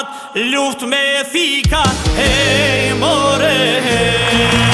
sahat luft me thika, hej more hej.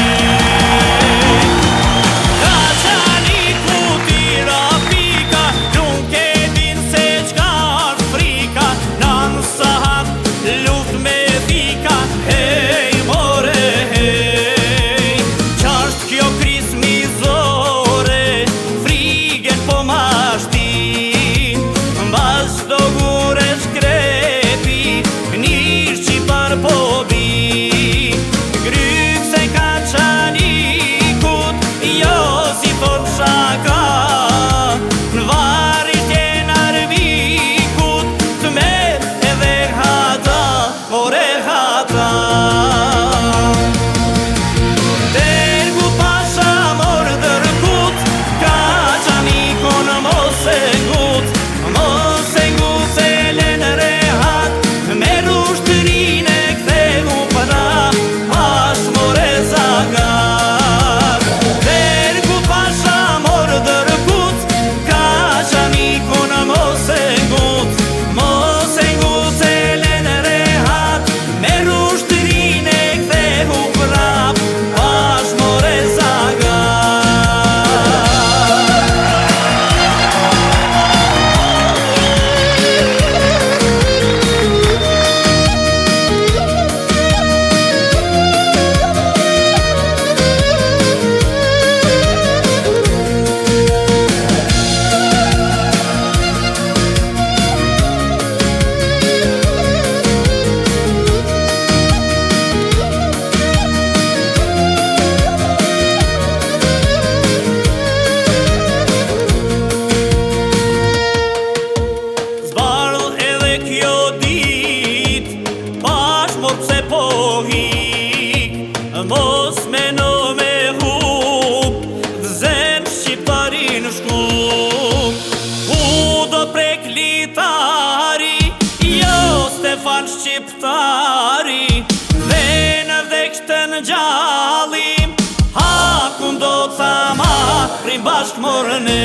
Shqiptari dhe në vdekten gjallim hakun do të marrim bashk morëne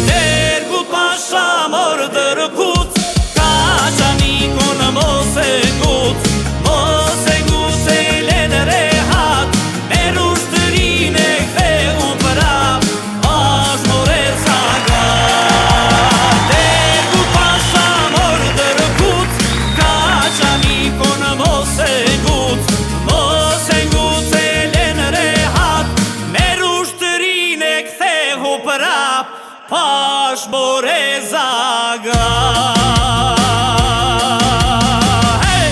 Dergut pasha mor dërkut ka qanikun mos e gut se lene rehat me rushtërin e kthe u prap bash more zaga Pash more zaga hey!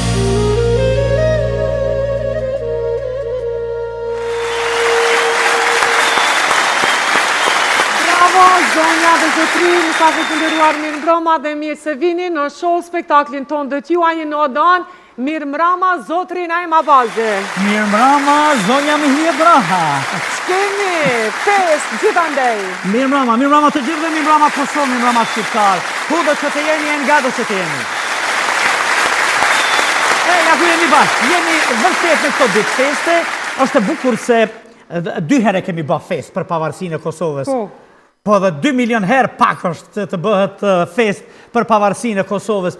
Bravo, zonja dhe zotrin, sa të nderuar mirë mbrëma dhe mirë se vini në show spektaklin ton dhe t'ju një nodan. Mirë mbrëma, zotrin Ajma Baze. Mirë mbrëma, zonja Mihje Braha. Shkemi, fest, gjithandej. Mirë mbrëma të gjithë dhe mirë mbrëma Kosovë, mirë mbrëma shqiptar. Ku do që të jeni e nga do që të jeni. Ja ku jemi bashkë, jemi vërtet në këto ditë feste, është bukur se 2 herë kemi bë fest për pavarësinë e Kosovës. Po dhe 2 milion herë pak është të bëhet fest për pavarësinë e Kosovës.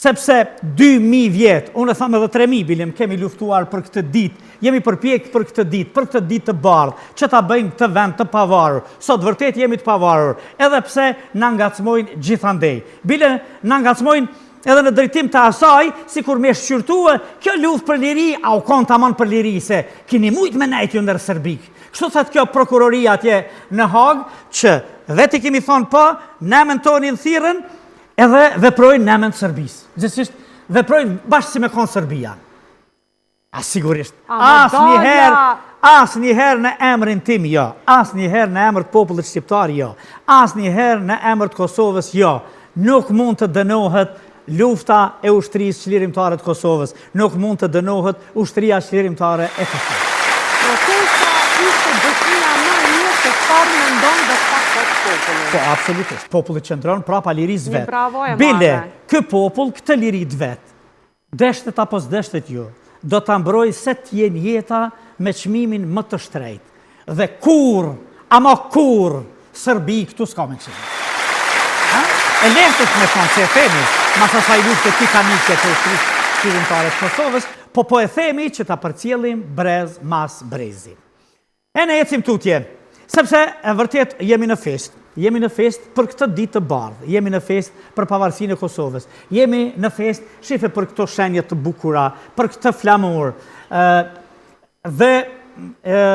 Sepse 2000 vjetë, unë e thamë edhe 3000 bilim, kemi luftuar për këtë ditë, jemi përpjekë për këtë ditë të bardhë, që ta bëjmë të vend të pavarur. Sot vërtet jemi të pavarur, edhe pse na ngacmojnë gjithandej. Bile na ngacmojnë edhe në drejtim të asaj, si kur me shqyrtuë, kjo luft për liri, a u konë tamon për liri, se kini mujt me nejt ju ndër Serbik. Kështu thët kjo prokuroria atje në Hagë, që veti kemi thonë po, ne mentonin thirën, edhe veprojnë në emën të Serbisë. Gjithësisht, veprojnë bashkë si me konë Serbia. Sigurisht. As njëherë në emrin tim, jo. As njëherë në emër të popullit shqiptar, jo. As njëherë në emër të Kosovës, jo. Nuk mund të dënohet lufta e ushtrisë çlirimtare të Kosovës. Nuk mund të dënohet ushtria çlirimtare e Kosovës. Protesta ishte dëshmia më e mirë se çfarë mendon dhe çfarë populli. Po, absolutisht. Populli qëndron prapa lirisë vet. Bravo e Bile, madhe. ky popull këtë lirit vet, deshtet apo s'deshtet ju, do ta mbrojë se t'jen jeta me çmimin më të shtrejtë. Dhe kur, ama kur, Serbi këtu s'ka me qenë. e lehtës me thonë se e themi, mas asaj lufte titanike të shqirimtare të Kosovës, po e themi që ta përcjellim brez mas brezi. E ne ecim tutje, sepse e vërtet jemi në fest. Jemi në fest për këtë ditë të bardhë, jemi në fest për pavarësinë e Kosovës, jemi në fest shife për këto shenje të bukura, për këtë flamur, dhe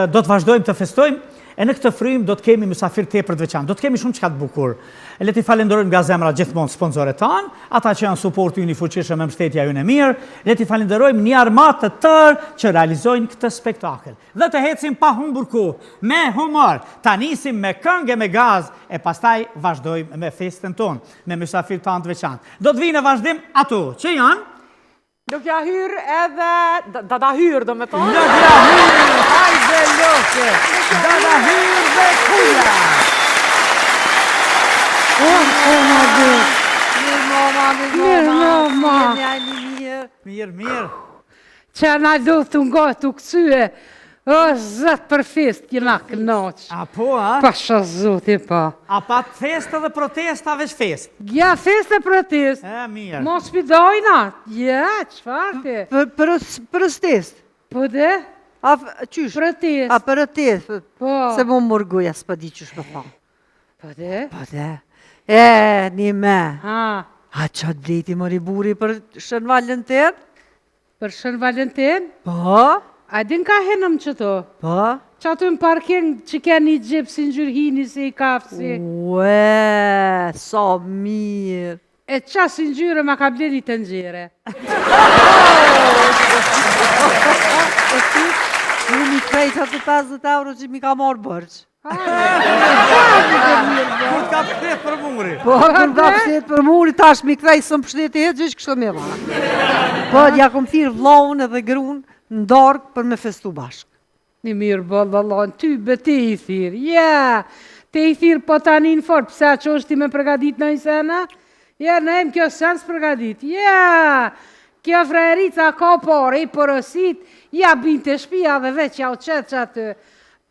do të vazhdojmë të festojmë, e në këtë frym do të kemi mysafir tepër të veçantë, do të kemi shumë çka të bukur. Le t'i falenderojmë nga zemra gjithmonë sponsorët tanë, ata që janë suporti ynë i fuqishëm me mbështetja ynë e mirë, le t'i falenderojmë një armatë të tërë që realizojnë këtë spektakël. Dhe të hecim pa humbur kohë, me humor, ta nisim me këngë e me gaz, e pastaj vazhdojmë me festën tonë, me mysafir tanë të veçantë. Do të vinë në vazhdim ato, që janë? Nuk ja hyrë edhe... Da hyrë, do me thonë? Nuk ja hyrë, hajde loke! Da hyrë dhe kuja! Mirë. Që na do të nga të kësue, o zëtë për fest, jena kënaq. A po, a? Pasha zote, pa. A pa festa dhe protesta veç fest? Ja, fest e protest. Mirë. Mos pidojna. Ja, qëfar te? Protest. Po dhe? A qysh? Protest. A protest. Po. Se më mërgoja, s'pa di qysh me thonë. Po dhe? Po dhe. Një me. Ha. A qa bleti më riburi për Shën Valentin? Për Shën Valentin? Po. A din ka henëm që to? Po. Që ato në parking që ke një gjipë si në gjyrhini si i kafësi. Ue, sa mirë. E qa si në gjyre ma ka bleni të ngjire. E ti, mu mi krejta të 50 euro që mi ka marrë bërgjë. Kur t'ka pështet për muri? Po, kur ka pështet për muri, tash mi krej së më pështet e hetë, gjysh kështë me va. Po, ja kom thirë vlohën edhe grunë në darkë për me festu bashkë. Një mirë bëllon, ty be te i thirë, ja, te i thirë po tani në forë, pëse që është ti me pregadit në i sena? Ja, në em kjo sen së pregadit, ja, kjo frajerica ka pare i porosit, ja binte shpia dhe veç ja u qetë që atë,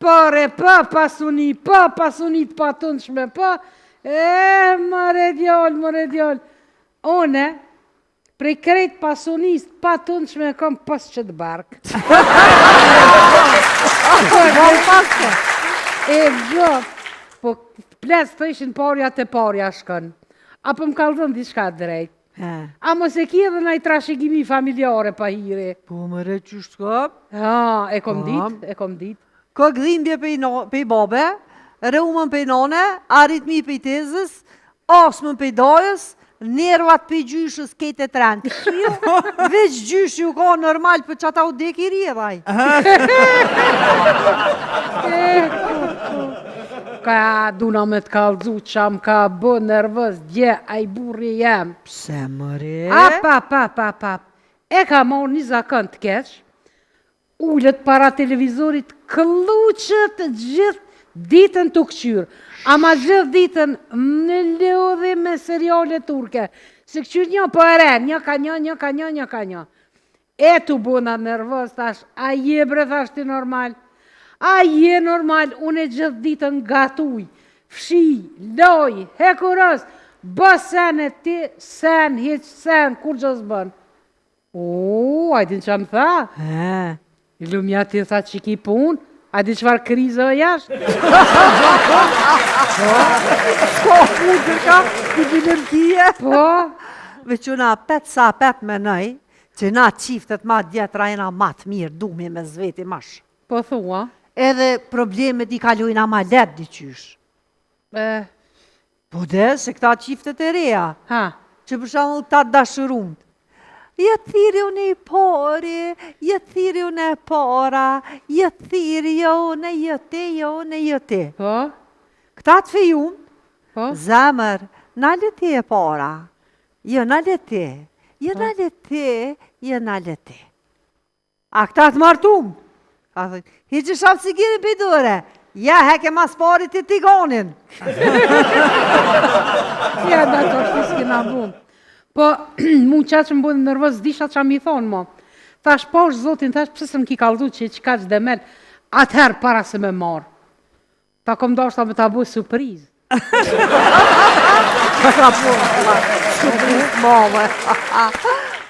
pare pasuni të patun shme mëre djallë, one, prej krejt pasunist patun shme kom pas që të barkë. E gjop, po ples të ishin parja të parja shkën, apo më kaldhën di shka drejt. A mos e kje dhe na i trashegimi familjare pa hire. Po më re qështë ka? Ha, e kom dit. Ka gdhimbje pe i babe, reumën pe i nane, aritmi pe i tezës, asmën pe i dajës, nervat pe i gjyshës kete të rëndë. Veç gjyshë ju ka normal për që ata u dek i rjedhaj. Ka duna me të kalëzu që am ka bë nervës, dje, a i burri jem. Pse më re? Apa. E ka morë një zakën të keqë, ullët para televizorit, këlluqët gjithë ditën të këqyrë, ama gjithë ditën në lodhe me seriale turke, se këqyrë një po ere, një ka një. E të bona nervës, tash, a je bre, thash ti normal? A je normal, unë e gjithë ditën gatuj, fshi, loj, hekurës, bë sen e ti, sen, heq sen, kur gjës bën? O, a din që më tha? I lumja ti tha që ki pun, a di qëfar krizë o jashtë? Po, mu kërka, i bilëm kije. Po? Vequna, pet me nëj, që na qiftet ma djetra e na matë mirë, dumi me zveti mash. Po thua? Edhe problemet i kalujna ma let diqysh. Po dhe, se këta qiftet e reja, që për shumë këta dashërumët. Jetë thiri unë i pori, jetë thiri unë e para, jetë thiri jo në jëte. Po? Këta të fejum, Po? zemër, në lete e para, jo në lete, jo në lete, jo në lete. A këta të martum, ka thëjtë, hiqë shafë si gjeni pëjdore, ja heke mas parit të tigonin. Ja, da të është s'kina bunë. Po, mu qatë që më bëndë nërvës, disha që mi thonë, mo. Thash, po është zotin, thash, pëse se më ki kaldu që i qka që demel, atëherë para se me marë. Ta kom do është ta me ta bëjë surprizë. Ka punë, shkupris mame.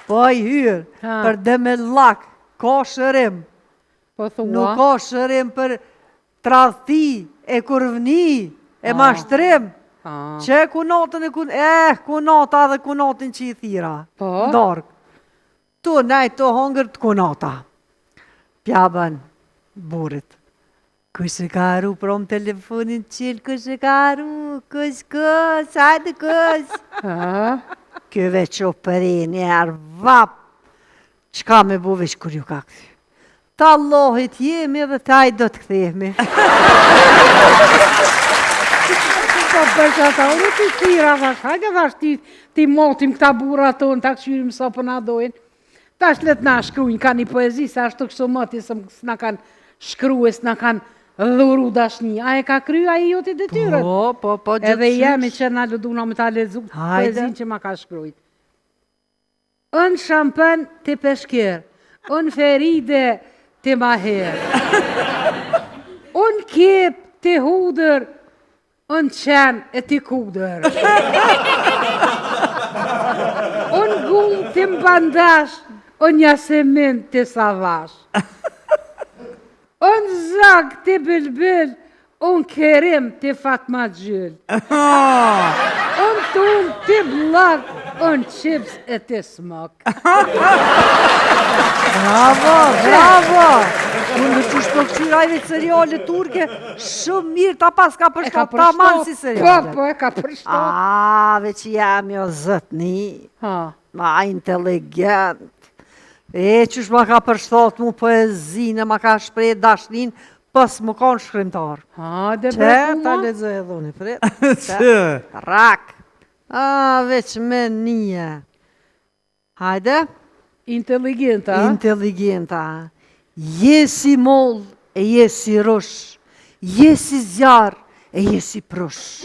Po i hyrë, për demellak, ka shërim. Po thua? Nuk ka shërim për tradhti, e kurvni, e mashtrim. Që kunatën kunata dhe kunatin që i thira. Po? Ndark. Tu nejt të hongër të kunata. Pjabën, burit. Kush e ka arru prom telefonin qilë, kush e ka arru, kush, hajde kush. Kjo veç o përi njerë, vap. Qka me bu veç kur ju ka këthy? Ta Allahit jemi dhe taj do të këthemi. Po për që ata, unë të tira, hajde vash ti motim këta bura tonë, ta këshyrim sa për na dojnë. Ta është let na shkrujnë, ka një poezi, sa ashtu kështu mëti, s'na kanë shkruje, s'na kanë dhuru dashni. A e ka kryu, a i joti dhe tyrët? Po, gjithë edhe jemi që na lëduna me ta lezu poezin që ma ka shkrujt. Unë shampen të peshker, unë feride të maher, unë kep të hudër, unë qenë e të kudër. Unë gullë të mbandash, unë jasemin të savash. Unë zag të bilbil, unë kerim të Fatma Gjyl. Unë tunë të blak, unë qips e të smok. Bravo! Unë në që shpëkqyrajve seriale turke, shumë mirë ta pas ka përshtot, ta manë si seriale. Po, e ka përshtot. Veç jam jo zëtni, ma inteligent. Që shma ka përshtot mu poezinë, ma ka shprej dashnin, pës më konë shkrimtar. Dhe Që brekuma? ta lezë e dhuni, fred. Rak. Veç me nije. Hajde. Inteligenta. Inteligenta. Jesi moll e jesi rush. Jesi zjarë e jesi prush.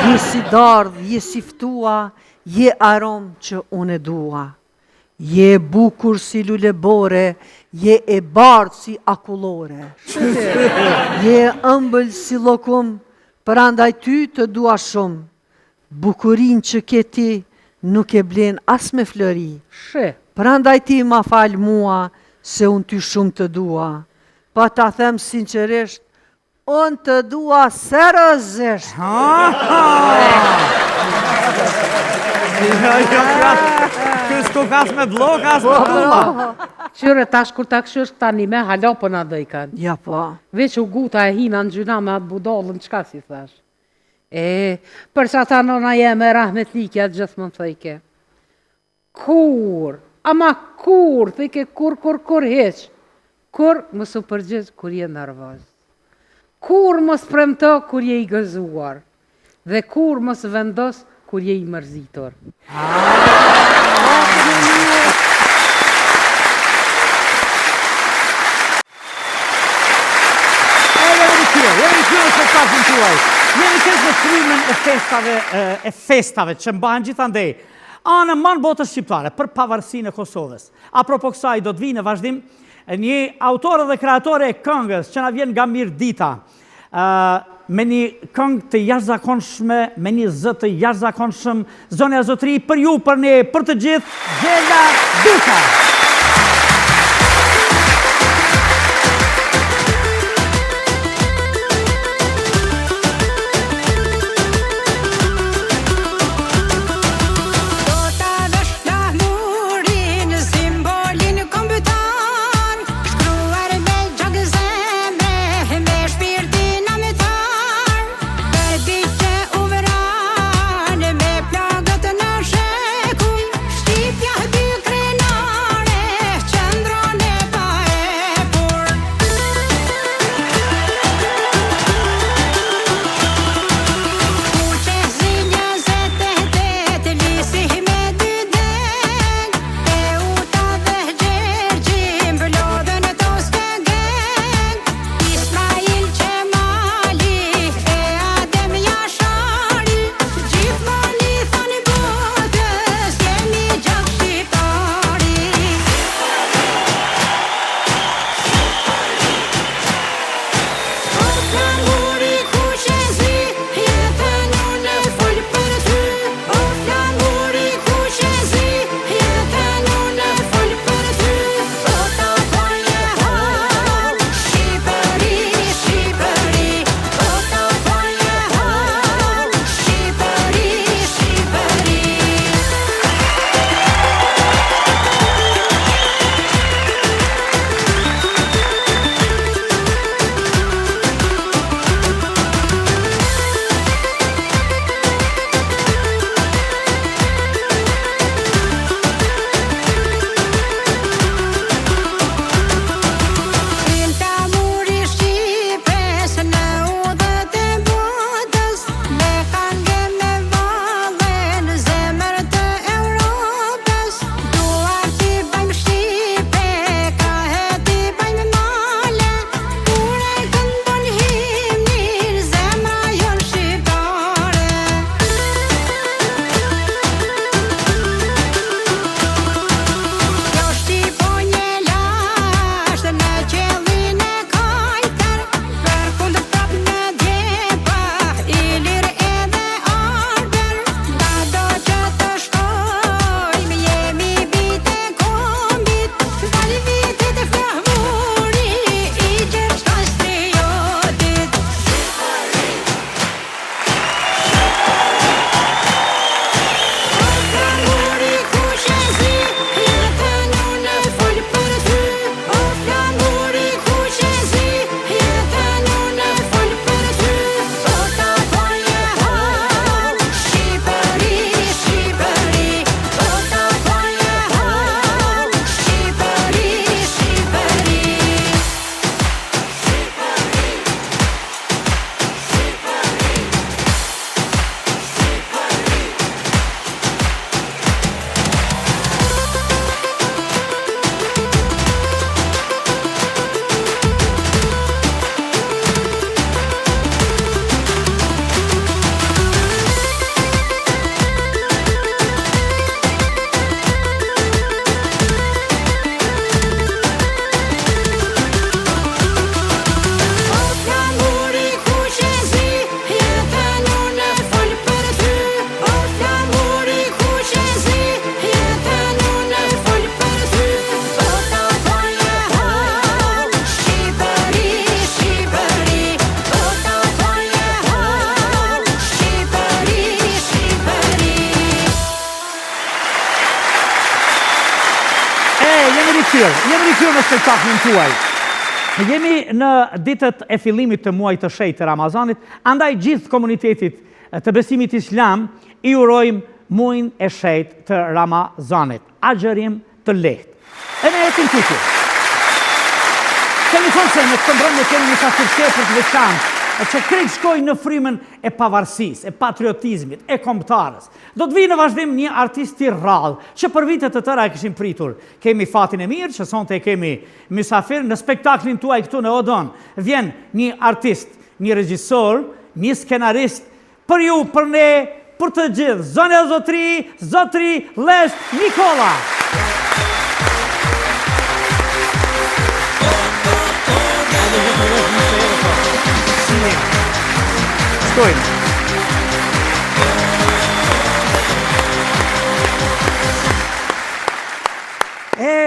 Jesi dardh, jesi ftua, je arom që unë e dua. Je bukur si lulebore, je e bardh si akullore. Je ëmbël si lokum, për andaj ty të dua shumë. Bukurin që ke ti nuk e blen as me flëri. Për andaj ti ma falë mua, se unë ty shumë të dua. Pa ta them sinqerisht, unë të dua seriozisht. Kësë ku kas me blok, as me tuma. Qyre tash kur ta këshysh tani me hala për na dojkan. Ja po. Veç u guta e hina në gjyna me atë budallën, qka si thash? Për që ata nona jeme rahmetlikja gjithë më thëjke. Kur, ama kur, thëjke kur heq. Kur mësë u përgjith kur je nervoz. Kur mos premto kur je i gëzuar. Dhe kur mos vendos kur je i mërzitor. Jemi kësë në frymën e festave që mbahen gjithandej. Anë manë botës shqiptare për pavarësinë e Kosovës. Apropo kësaj do të vinë në vazhdim një autore dhe kreatore e këngës që na vjen nga Mirdita. Me një këngë të jashtëzakonshme, me një zë të jashtëzakonshëm, zonja zotëri për ju, për ne, për të gjithë, Gjela Duka. rikthyer në spektaklin tuaj. Jemi në ditët e fillimit të muajit të shenjtë të Ramazanit, andaj gjithë komunitetit të besimit islam i urojmë muajin e shenjtë të Ramazanit. Agjerim të lehtë. E ne ecim tutje. Kemi thënë se në këtë mbrëmje kemi një fasirësie për të veçantë, që krejt shkojnë në frymën e pavarësisë, e patriotizmit, e kombëtarës. Do të vijë në vazhdim një artist i rrallë, që për vitet të tëra e kishim pritur. Kemi fatin e mirë, që sonte kemi mysafir në spektaklin tuaj këtu në Odon. Vjen një artist, një regjisor, një skenarist, për ju, për ne, për të gjithë. Zonja Zotri Lesht Nikola. Shkojnë.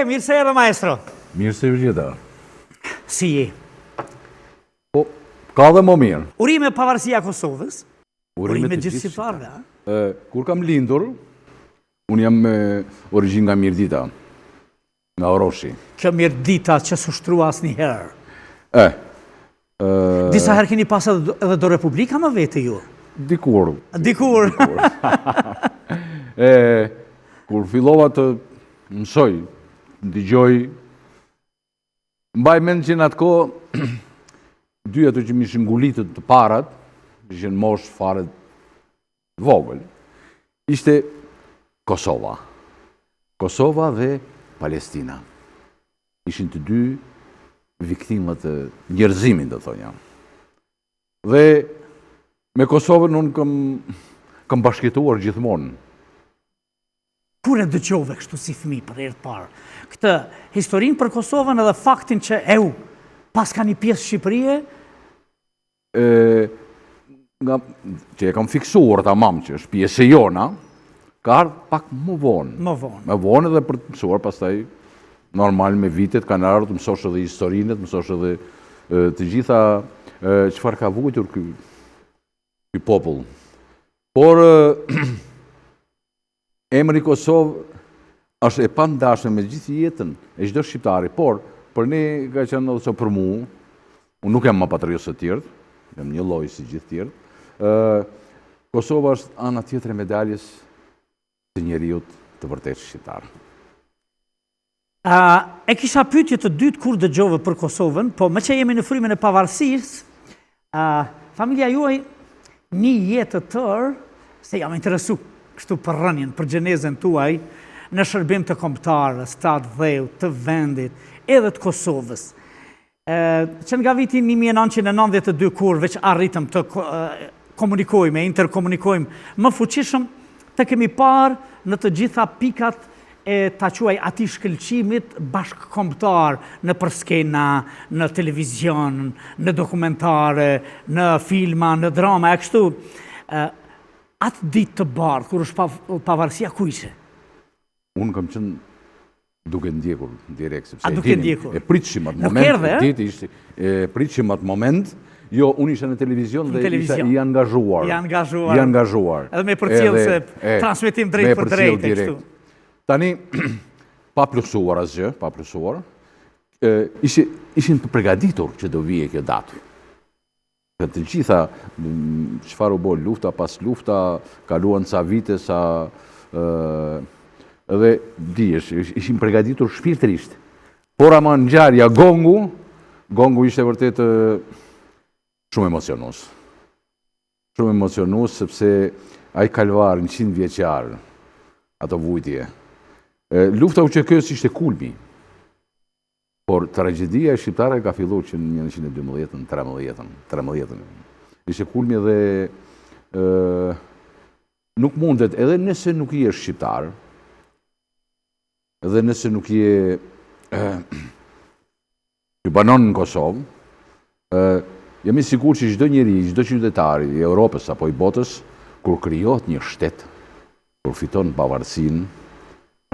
Mirë se erdhe, maestro. Mirë se vërgjeta. Si je? Po, ka dhe më mirë. Urime pavarësia Kosovës. Urime gjithë shqiptarëve. Kur kam lindur, unë jam me origjinë nga Mirdita, nga Oroshi. Kjo Mirdita që s'ushtrua asnjëherë. Disa herë keni pas edhe do Republika më vete ju? Dikur. Kur fillova të mësoj, dëgjoj, mbaj mend që në atë kohë, dy ato që mi shëngulitët të parat, ishin mosh fare vogël, ishte Kosova. Kosova dhe Palestina. Ishin të dy viktimët e njerëzimin, dhe thonja. Dhe me Kosovën unë kam bashkëtuar gjithmonë. Kur e dëgjove kështu si fëmijë për herë të parë, këtë historinë për Kosovën edhe faktin që pas ka një pjesë Shqipërie? Që e kam fiksuar tamam që është pjesë e jona, ka ardhur pak më vonë. Më vonë edhe për të mësuar, pastaj normal me vitet kanë ardhur të mësosh edhe historinë, të mësosh edhe të gjitha çfarë ka vujtur ky popull. Por emri Kosovë është e pandashme me gjithë jetën e çdo shqiptari, por për ne ka qenë ose për mua, unë nuk jam më patriot se të tjerë, jam një lloj si gjithë tjerë. Kosova është ana tjetër e medaljes të njeriut të vërtet shqiptar. E kisha pyetje të dytë kur dëgjove për Kosovën, po me që jemi në frymën e pavarësisë, familja juaj një jetë të tërë, se jam interesu kështu për rënien, për gjenezën tuaj, në shërbim të kombëtarës, të atë dheu, të vendit, edhe të Kosovës. Që nga vitin 1992 kur veç arritëm të komunikojme, interkomunikojme më fuqishëm, të kemi parë në të gjitha pikat e ta quaj ati shkëlqimit bashkëkombëtar në përskena, në televizion, në dokumentare, në filma, në drama, e kështu. Atë ditë të bardhë, kur është pavarësia, ku ishe? Unë kam qenë duke ndjekur direkt, sepse e pritshim atë moment, jo, unë isha në televizion dhe isha i angazhuar. Edhe me përcjellë se transmitim drejt për drejt e kështu. Tani, pa plusuar asgjë, ishin të përgatitur që do vije kjo datë. Të gjitha, çfarë u bë lufta pas lufta, kaluan ca vite, edhe dihesh, ishin përgatitur shpirtërisht. Por ama ngjarja gongu ishte vërtet shumë emocionues. Shumë emocionues sepse ai kalvar 100 vjeçar, ato vujtje. Lufta u QK-s ishte kulmi. Por tragjedia e shqiptare ka filluar që në 1912-ën, 13-ën. Ishte kulmi dhe nuk mundet, edhe nëse nuk je shqiptar, edhe nëse nuk je që banon në Kosovë, jam i sigurt që çdo njeri, çdo qytetari i Europës apo i botës, kur krijohet një shtet, kur fiton pavarësinë,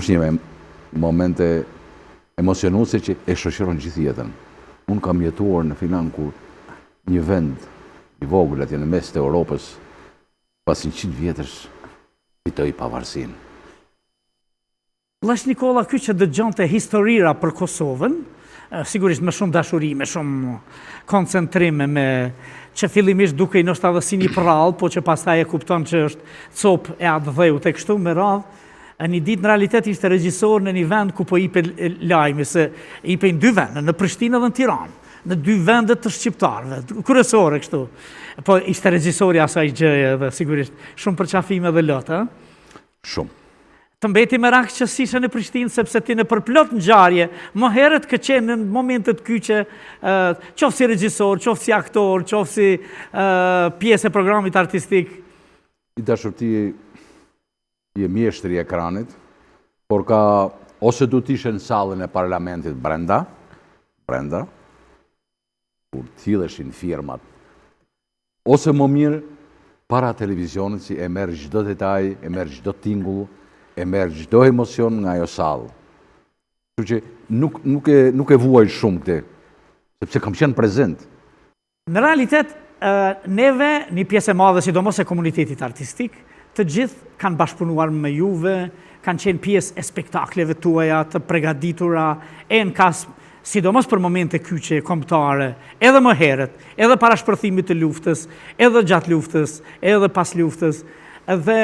është një momente emocionuese që e shoqëron gjithë jetën. Unë kam jetuar në Filan kur një vend i vogël atje në mes të Europës pas 100 vjetësh fitoi pavarësinë. Lesh Nikola ky që dëgjonte historira për Kosovën, sigurisht me shumë dashuri, me shumë koncentrim, me që fillimisht duke i nështë adhësi një prallë, po që pastaj e kupton që është copë e atë dheu të kështu me radhë, një ditë në realitet ishte regjisor në një vend ku po ipe lajmi, se ipe në 2 vende, në Prishtinë dhe në Tiranë, në 2 vendet të shqiptarëve, kryesore kështu. Po ishte regjisori asaj gjëje dhe sigurisht shumë përqafime dhe lotë, Shumë. Të mbeti me rakë që sishe në Prishtinë, sepse ti në përplot në gjarje, më herët ka qenë në momentet kyqe, qofë si regjisor, qofë si aktor, qofë si pjesë e programit artistik. I dashur ti je mjeshtri i ekranit, por ka ose du t'ishe në sallën e parlamentit brenda, kur t'hidheshin firmat, ose më mirë para televizionit si e merë çdo detaj, e merë çdo tingull, e merë çdo emocion nga ajo sallë. Kështu që nuk e vuaj shumë këte, sepse kam qenë prezent. Në realitet, neve, një pjesë e madhe, sidomos e komunitetit artistik, të gjithë kanë bashkëpunuar me juve, kanë qenë pjesë e spektakleve tuaja, të pregaditura, e në kas, sidomos për momente kyçe kombëtare, edhe më herët, edhe para shpërthimit të luftës, edhe gjatë luftës, edhe pas luftës, dhe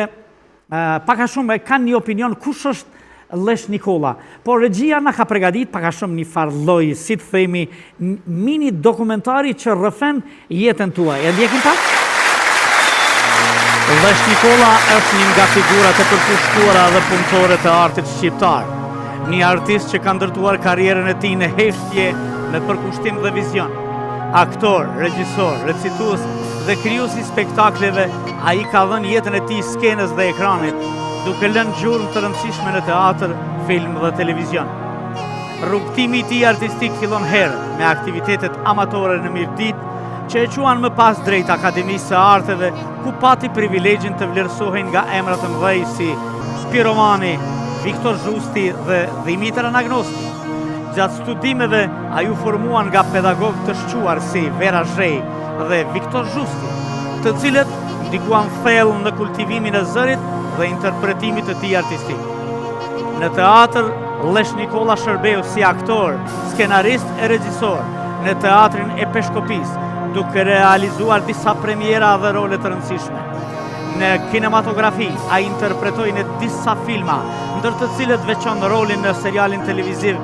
paka shumë kanë një opinion kush është Lesh Nikola, por regjia na ka pregadit paka shumë një farë lloj, si të themi, mini dokumentari që rrëfen jetën tuaj. E ndjekin pak? Lesh Nikola është një nga figurat e përkushtuara dhe punëtore të artit shqiptar. Një artist që ka ndërtuar karrierën e tij në heshtje, në përkushtim dhe vizion. Aktor, regjisor, recitues dhe krijuesi spektakleve, ai ka dhënë jetën e tij skenës dhe ekranit, duke lënë gjurmë të rëndësishme në teatr, film dhe televizion. Rrugtimi i tij artistik fillon herët me aktivitetet amatore në Mirdit, që e quan më pas drejt Akademisë së Arteve, ku pati privilegjin të vlerësohen nga emra të mëdhej si Spiromani, Viktor Zhusti dhe Dimitër Anagnosti. Gjatë studimeve, a ju formuan nga pedagog të shquar si Vera Zhej dhe Viktor Zhusti, të cilët ndikuan thellë në kultivimin e zërit dhe interpretimit të tij artistik. Në teatr, Lesh Nikola shërbeu si aktor, skenarist e regjisor në teatrin e Peshkopis, duke realizuar disa premiera dhe role të rëndësishme. Në kinematografi, a interpretoi në disa filma, ndër të cilët veçon rolin në serialin televiziv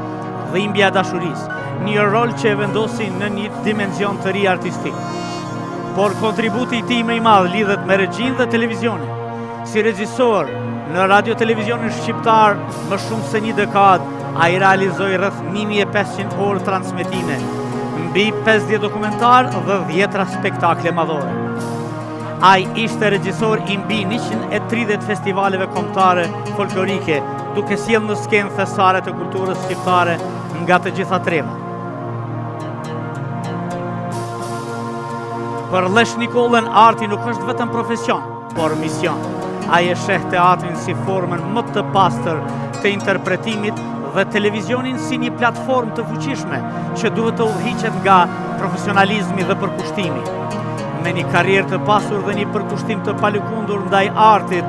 Dhimbja e Dashurisë, një rol që e vendosi në një dimension të ri artistik. Por kontributi i tij më i madh lidhet me regjinë dhe televizionin. Si regjisor në radio-televizionin shqiptar më shumë se një dekadë, ai realizoi rreth 1500 orë transmetime, mbi 50 dokumentar dhe 10 spektakle madhore. Ai ishte regjisor i mbi 130 festivaleve kombëtare folklorike, duke sjellë në skenë thesare të kulturës shqiptare nga të gjitha tremat. Për Lesh Nikolën, arti nuk është vetëm profesion, por mision. Ai e sheh teatrin si formën më të pastër të interpretimit dhe televizionin si një platformë të fuqishme që duhet të udhëhiqet nga profesionalizmi dhe përkushtimi. Me një karrierë të pasur dhe një përkushtim të palëkundur ndaj artit,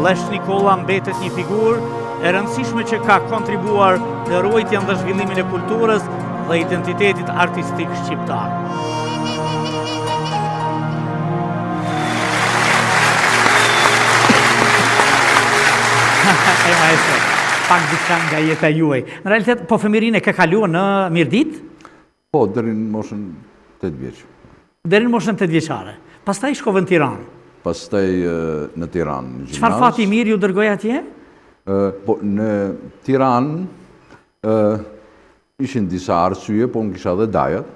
Lesh Nikola mbetet një figurë e rëndësishme që ka kontribuar në ruajtjen dhe zhvillimin e kulturës dhe identitetit artistik shqiptar. E maestro, pak diçka nga jeta juaj. Në realitet, po fëmirin e ke kaluar në Mirdit? Po, deri në moshën 8 vjeç. Deri në moshën 8 vjeçare. Pastaj shkove në Tiranë. Pastaj në Tiranë, në gjimnaz. Çfarë fati i mirë ju dërgoi atje? Po, në Tiranë ishin disa arsye, po në kisha dhe dajat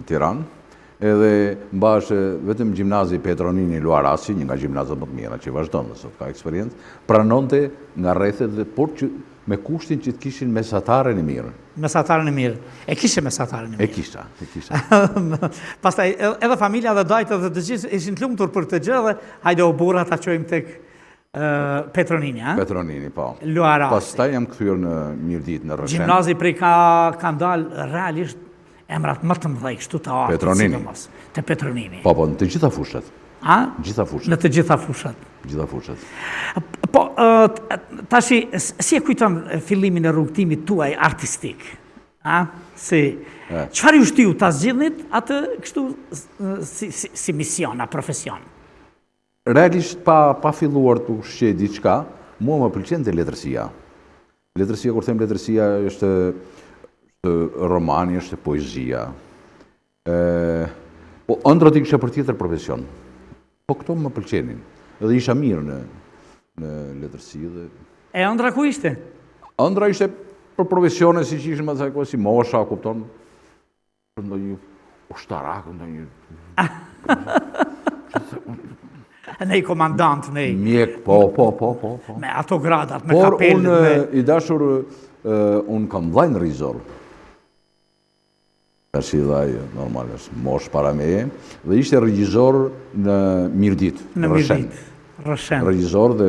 në Tiranë. Edhe mbashe vetëm gjimnazi Petronini Luarasi, një nga gjimnazët më të mira që vazhdon dhe sot ka eksperiencë, pranonte nga rrethet dhe por që me kushtin që të kishin mesataren e mirë. Mesataren e mirë. E kishe mesataren e mirë? E kisha. Pastaj edhe familja dhe dajtë dhe të gjithë ishin të lumtur për të gjë dhe hajde o burra ta çojmë tek Petronini, ha? Petronini, po. Luarasi. Pastaj jam kthyer në Mirdit, në Rrëshen. Gjimnazi prej ka dalë realisht emrat më të mëdhej kështu të artit, sidomos, te Petronini. Po, në të gjitha fushat. A? Gjitha fushat. Në të gjitha fushat. Gjitha fushat. Po, tashi, si e kujton fillimin e rrugtimit tuaj artistik? Qëfar ju shtiu ta zgjidhnit atë kështu si mision, a profesion? Realisht pa filluar të ushqe diçka, mua më pëlqen të letërsia. Letërsia, kur them letërsia, është romani, është poezia. Po, ëndrat i kisha për tjetër profesion. Po, këto më pëlqenin. Edhe isha mirë në letërsi. E ëndra ku ishte? Ëndra ishte për profesione si që ishën më të sajko, si mosha, kupton, ndonjë ushtarak, ndonjë... Nej komandant, nej... Mjek, po. Me ato gradat, me kapellet, Por unë i dashur, unë kam vllajnë rizor. Tashi dhaj, normal, është mosh para meje, dhe ishte regjizor në Mirdit, në Mirdit, Rëshen. Regjizor dhe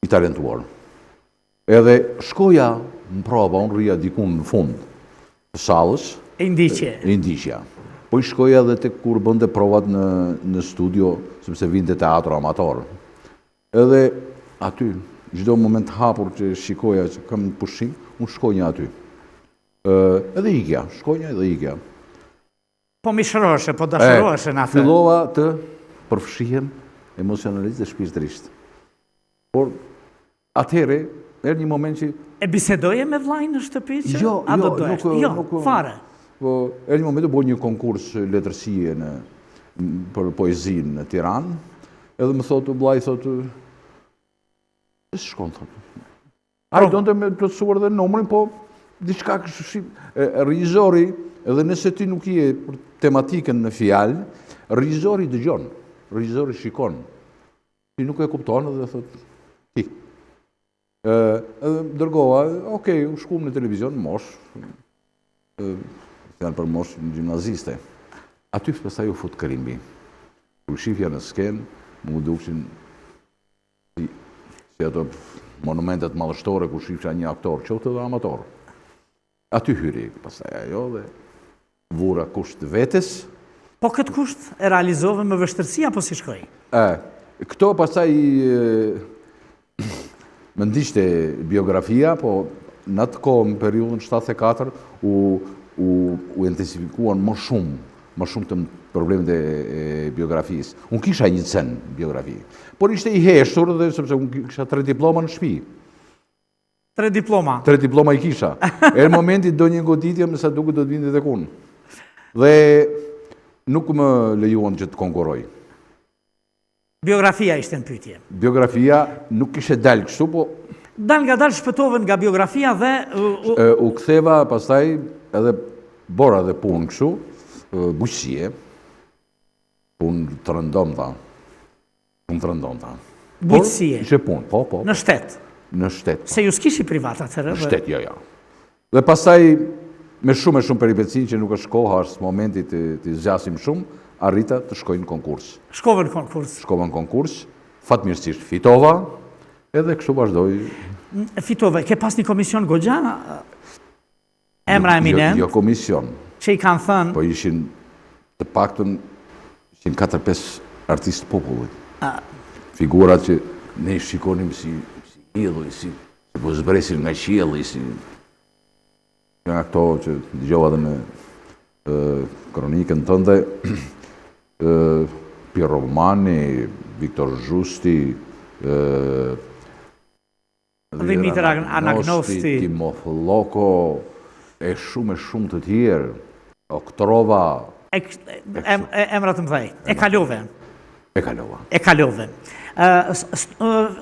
i talentuar. Edhe shkoja në prova, unë rria dikun në fund të salës. Indiqja. Po i shkoja edhe të kur bënde provat në studio, sepse vinte teatro amator. Edhe aty, çdo moment hapur që shikoja që kam në pushim, unë shkoja aty. Edhe ikja, shkoja edhe ikja. Po mishëroshe, po dashëroshe në atë. Fillova të përfshihem emocionalisht dhe shpirtërisht. Por atëhere, erë një moment që... E bisedoje me vllajën në shtëpi që? Jo, fare. Po, erë një moment të bojë një konkurs letërsie për poezinë në Tiranë, edhe më thotë, vllai thotë, e shkon, thotë. Ai donte me plotësuar dhe numrin, po diçka kështu regjizori, edhe nëse ti nuk je për tematikën në fjalë, regjizori dëgjon, regjizori shikon. Ti nuk e kupton edhe thotë, ti. Edhe dërgova, okej, u shkum në televizion, mosh, janë për mosh në gjimnaziste. Aty pastaj u fut kërimbi. U shifja në skenë, mu dukshin si ato monumentet madhështore ku shifja një aktor, qoftë dhe amator. Aty hyri, pastaj ajo dhe vura kusht vetes. Po këtë kusht e realizove me vështërsi apo si shkoj? Këto pastaj më ndishte biografia, po në atë kohë, në periudhën 74, u intensifikuan më shumë të problemet e biografisë. Unë kisha një cen biografi, por ishte i heshtur dhe sepse unë kisha 3 diploma në shtëpi. 3 diploma? 3 diploma i kisha. E në momenti do një goditje, me sa duke do të vinte tek unë. Dhe nuk më lejuan që të konkuroj. Biografia ishte në pyetje. Biografia nuk kishe dalë kështu, po... Dal nga dal shpëtove nga biografia dhe... U ktheva pastaj edhe bora dhe punë kështu, bujqësie, punë të rëndomta. Bujqësie? Ishe punë, po. Në shtet? Në shtet. Se ju s'kishi privat atërë? Në shtet, jo. Dhe pastaj, me shumë peripeci që nuk është koha, është momenti të zgjasim shumë, arrita të shkoj në konkurs. Shkova në konkurs? Fatmirësisht fitova, edhe kështu vazhdoj. Fitove, ke pas një komision gogja? Emra eminent? Jo komision. Që i kanë thënë? Po ishin të paktën, ishin 4-5 artistë popullit. Figurat që ne shikonim si idhuj, si po zbresin nga qielli, si nga këto që dëgjova dhe në kronikën tënde, Piero Romani, Viktor Zhusti, Dimiter Anagnosti, Timofloko, e shumë të tjerë, Oktrova. Emrat më dhej, e kalove. E kalova.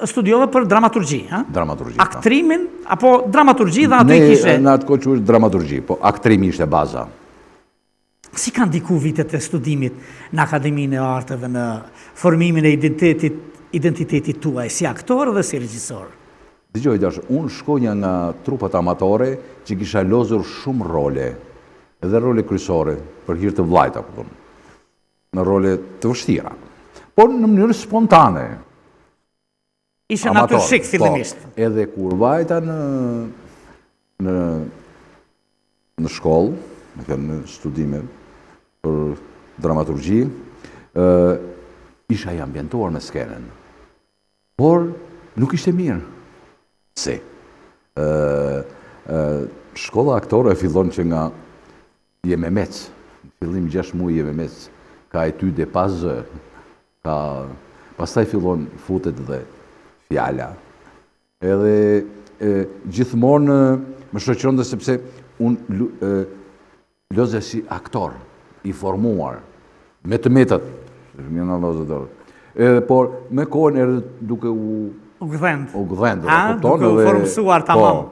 Studiove për dramaturgji, ha? Dramaturgji. Aktrimin, apo dramaturgji dhe ato i kishe? Në atë kohë që është dramaturgji, po aktrimi ishte baza. Si kanë diku vitet e studimit në Akademinë e Arteve, në formimin e identitetit tuaj, si aktor dhe si regjisor? Dëgjoj dash, unë shkonja nga trupat amatore që kisha lozur shumë role, edhe role kryesore, për hir të vllajt apo në role të vështira. Por në mënyrë spontane. Ishe natyrshik fillimisht. Edhe kur vajta në shkollë, në studime për dramaturgji, isha i ambientuar me skenën. Por nuk ishte mirë. Se? Shkolla aktore fillon që nga Jememec, në fillim 6 muaj Jememec, ka etude de pasë, pastaj fillon futet dhe fjala. Edhe gjithmonë më shoqëron dhe sepse unë lozë si aktor, i formuar, me të metat, por me kohën erë duke u gdhend, duke u formësuar tamam.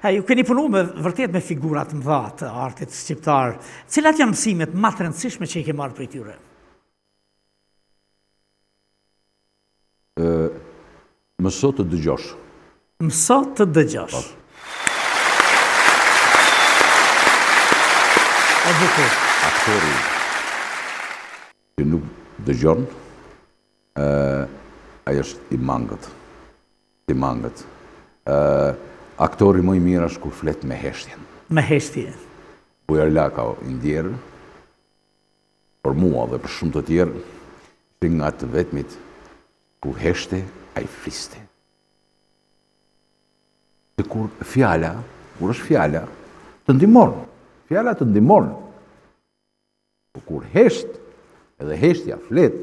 Ju keni punu vërtet me figurat mëdha të artit shqiptar. Cilat janë mësimet më të rëndësishme që i ke marrë prej tyre? Mëso të dëgjosh. Mëso të dëgjosh. E bukur. Aktori që nuk dëgjon, ajo është i mangët. I mangët. Aktori më i mirë është kur flet me heshtjen. Me heshtje. Bujar Laka i ndjerë, për mua dhe për shumë të tjerë, që nga të vetmit, kur heshte, a i fliste. Dhe kur fjala, kur është fjala, të ndimon. Fjala të ndimon. Kur hesht, edhe heshtja, flet,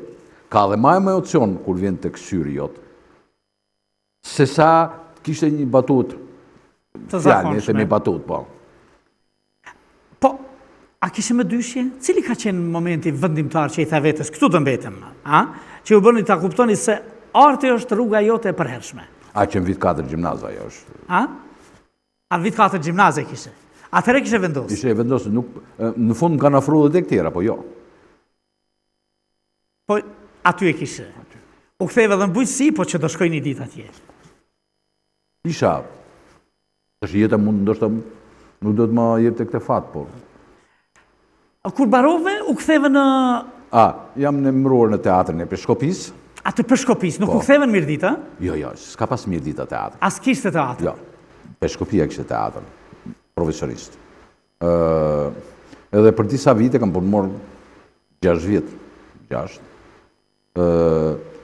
ka dhe ma emocion kur vjen të kësyri jotë. Se sa kishte një batut, fjallë, e me batut, po. Po, a kishe më dyshje? Cili ka qenë momenti vendimtar që i tha vetës, këtu të mbetëm, që ju bëni ta kuptoni se arti është rruga jote e përhershme. A që në vit 4 gjimnaz ajo është. A në vit 4 gjimnaz e kishe? Atëre kishe vendosë? Ishe vendosë, në fund më kanë afru dhe tjera, po jo. Po, aty e kishe. U ktheve dhe në bujësi, po që do shkoj një dit atje. Isha, është jeta mund, ndoshta nuk do të ma jep të këte fatë, po. Kur barove, u ktheve në... Jam në mëruar në teatrën e Peshkopis. A të Peshkopis, nuk u ktheve në Mirdita? Jo, s'ka pas Mirdita teatrë. As kishte teatrë? Jo, Peshkopia kishte teatrë, profesionist. Edhe për disa vite kam punëmor 6 vjetë, 6.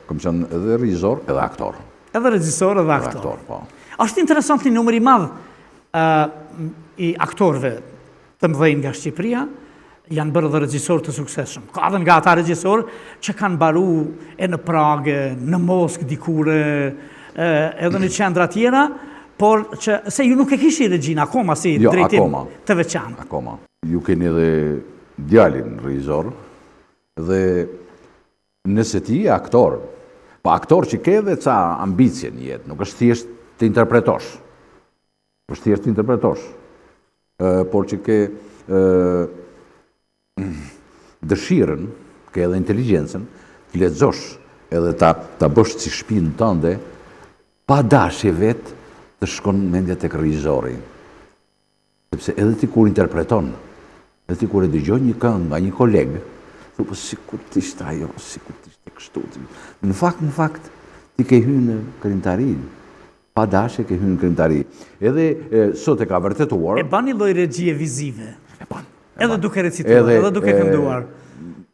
Kom qenë edhe regjisor edhe aktor. Edhe regjisor edhe aktor. Po. Është interesant një numër i madh i aktorëve të mëdhenj nga Shqipëria, janë bërë dhe regjisor të suksesshëm. Ka dhe nga ata regjisor që kanë baru e në Pragë, në Moskë dikure, edhe në qendra tjera, por që se ju nuk e kishi regjin akoma si drejtim të veçantë. Akoma. Ju keni edhe djalin regjisor dhe nëse ti e aktor, po aktor që ke dhe ca ambicje një jetë, nuk është thjesht të interpretosh. është thjesht të interpretosh. Por që ke dëshirën, ke edhe inteligencën, të lexosh edhe ta bësh si shtëpinë tënde, pa dashje vetë të shkon mendja tek regjizori. Sepse edhe ti kur interpreton, edhe ti kur e dëgjon një këngë nga një koleg, po sikur të ishte ajo, sikur të ishte kështu. Në fakt, ti ke hyrë në krimtari. Pa dashje ke hyrë në krimtari. Edhe sot e ka vërtetuar. E bani lloj regjie vizive. E ban. Edhe duke recituar, edhe duke kënduar.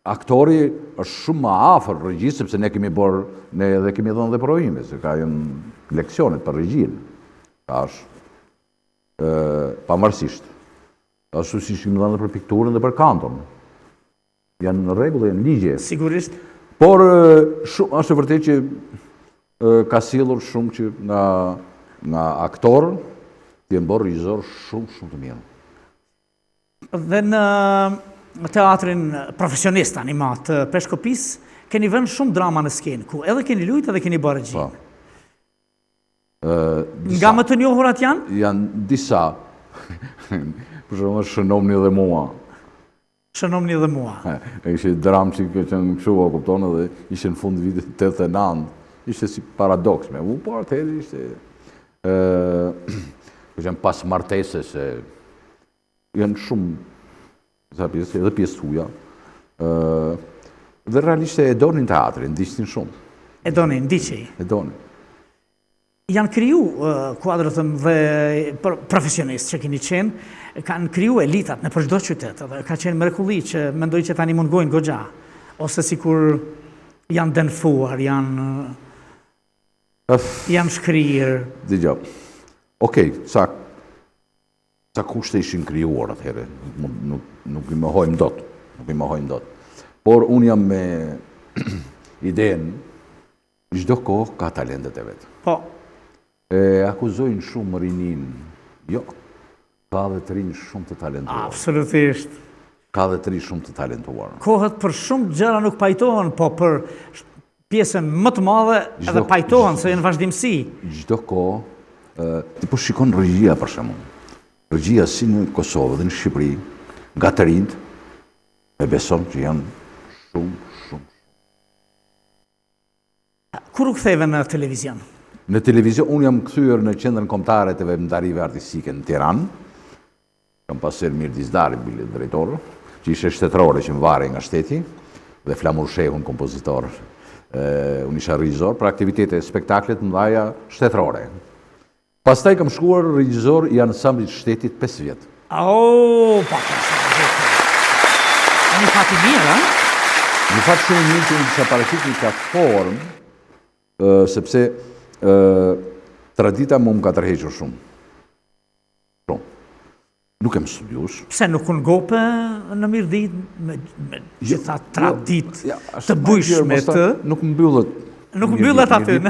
Aktori është shumë më afër regjisë, sepse ne kemi bërë, ne edhe kemi dhënë dhe provime, se ka janë leksionet për regjinë. Ka është pavarësisht. Ashtu si kemi dhënë dhe për pikturën dhe për kanton. Janë në rregull, janë ligje. Sigurisht. Por është vërtet që ka sjellur shumë që nga aktor të jenë bërë regjisor shumë të mirë. Dhe në teatrin profesionist animat të Peshkopis, keni vënë shumë drama në skenë, ku edhe keni lujtë edhe keni bërë regjinë. Nga më të njohurat janë? Janë disa. Për shumë Shënomni dhe mua. Shënomni dhe mua. Ishte dramë që qenë kështu, a kuptonë, dhe ishte në fund vitit 89. Ishte si paradoks me u, por atëherë ishte... Qenë pas martese se... Janë shumë, edhe pjesë tuja, dhe realisht e donin teatrin, ndiqnin shumë. E donin, ndiqej? E donin. Janë kriju kuadrët dhe profesionistë që keni qenë, kanë kriju elitat në për çdo qytet, dhe ka qenë mrekulli që mendoj që tani mund gojnë goxha, ose sikur janë denfuar, janë... Jam shkrier. Dëgjoj. Okej, sa kushte ishin krijuar atëherë, nuk i mohojmë dot, Por unë jam me idenë, çdo kohë ka talentet e vet. Po. E akuzojnë shumë rinin. Jo, ka dhe të rinë shumë të talentuar. Absolutisht. Ka dhe të rinë shumë të talentuar. Kohët për shumë gjëra nuk pajtohen, po për pjesën më të madhe edhe pajtohen, se janë vazhdimsi. Çdo kohë, ti po shikon regjia për shembull. Regjia si në Kosovë dhe në Shqipëri, nga të rinjt, e beson që janë shumë. Kur u ktheve në televizion? Në televizion, unë jam kthyer në qendrën kombëtare të veprimtarive artistike në Tiranë. Kam pasur Mir Dizdari, bile drejtor, që ishte shtetërore që më vare nga shteti, dhe Flamur Shehun, kompozitor. Unë isha regjisor për aktivitete spektaklet mëdha shtetërore. Pastaj kam shkuar regjisor i ansamblit shtetit 5 vjet. Një fati mirë, a? Një fatë shumë mirë që unë kisha paraqit një platformë, sepse tradita më ka tërhequr shumë. Nuk e më studiush. Pse nuk unë gope në mirë ditë me gjitha tradit të bujshme të? Nuk mbyllet. Nuk mbyllet aty.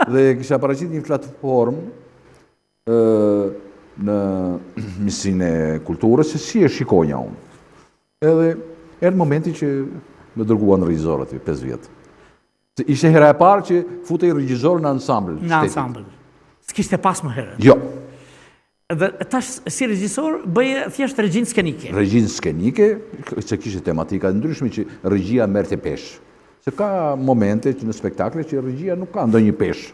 Dhe kisha paraqit një platformë në Ministrinë e Kulturës, se si e shikonja unë. Edhe erë momenti që më dërguan regjisor aty, 5 vjet. Se ishte hera e parë që futej regjisor në ansambl. Në ansambl. S'kishte pas më herë. Jo. Dhe tash si regjisor bëje thjesht regjinë skenike. Regjinë skenike, që kishte tematika ndryshme që regjia merrte peshë. Se ka momente që në spektakle që regjia nuk ka ndonjë peshë.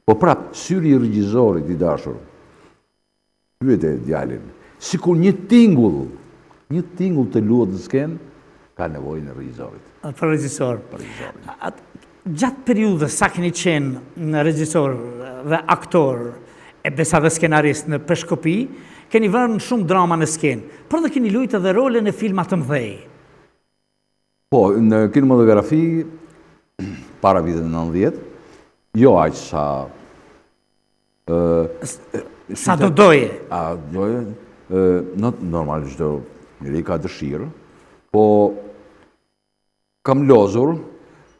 Po prap, syri i regjisorit i dashur, pyete djalin, sikur një tingull të luhet në skenë, ka nevojën e regjisorit. Për regjisor. Gjatë periudhës sa keni qenë në regjisor dhe aktor, e besa dhe skenarist në Peshkopi, keni vënë shumë drama në skenë, por dhe keni luajtur edhe role në filma të mëdhej. Po, në kinematografi, para vitit 90, jo aq sa... Sa do doje? Doje, normal çdo njeri ka dëshirë, po kam lozur,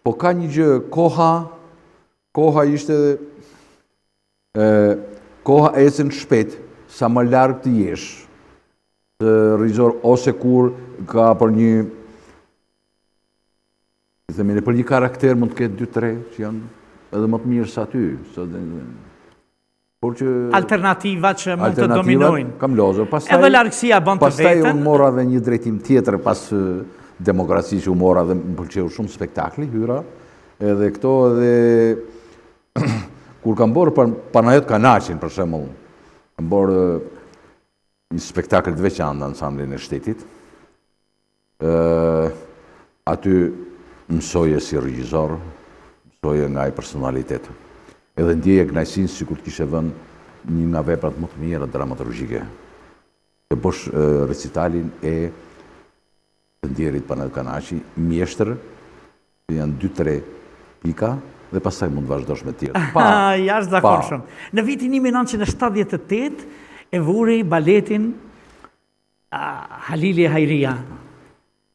po ka një gjë, koha ishte... Koha ecën shpejt, sa më larg të jesh. Regjisor ose kur ka për një për një karakter mund të ketë 2-3 që janë edhe më të mirë sa ty. Alternativa që mund të dominojnë. Kam lozur. Edhe largësia bën të Pastaj vetën. unë mora dhe një drejtim tjetër pas demokracisë, u mora dhe më pëlqeu shumë spektakli, hyra, edhe këto edhe kur kam bërë Panajot Kanaqin, për shembull, kam bërë një spektakl të veçantë në ansamblin e shtetit. Aty mësoje si regjisor, mësoje nga ai personalitet. Edhe ndjeje kënaqësinë sikur të kishe vënë një nga veprat më të mira dramaturgjike. Të bosh recitalin e të ndjerit Panajot Kanaqi, mjeshtër, janë 2-3 pika, dhe pastaj mund të vazhdosh me tjerë. Jashtëzakonshëm. Në vitin 1978 e vuri baletin Halili Hajria.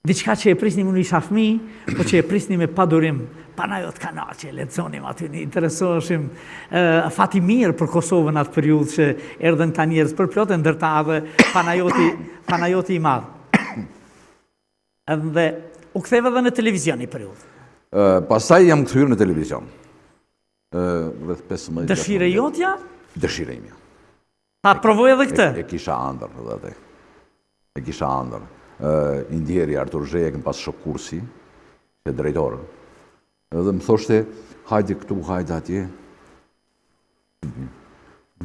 Diçka që e prisnim unë isha fëmijë, po që e prisnim me padurim. Panajot Kanaqi, lexonim aty, ne interesoheshim. Fati mirë për Kosovën atë periudhë që erdhën ta njerëz për plotë, ndërta edhe Panajoti i madh. Dhe u ktheva edhe në televizion një periudhë. Pastaj jam kthyer në televizion. Rreth 15. Dëshira jotja? Dëshira ime. Ta provoj edhe këtë. E kisha ëndër edhe atë. E kisha ëndër. I ndjeri Artur Zheja, kem pas shok kursi, e drejtor. Edhe më thoshte, hajde këtu, hajde atje.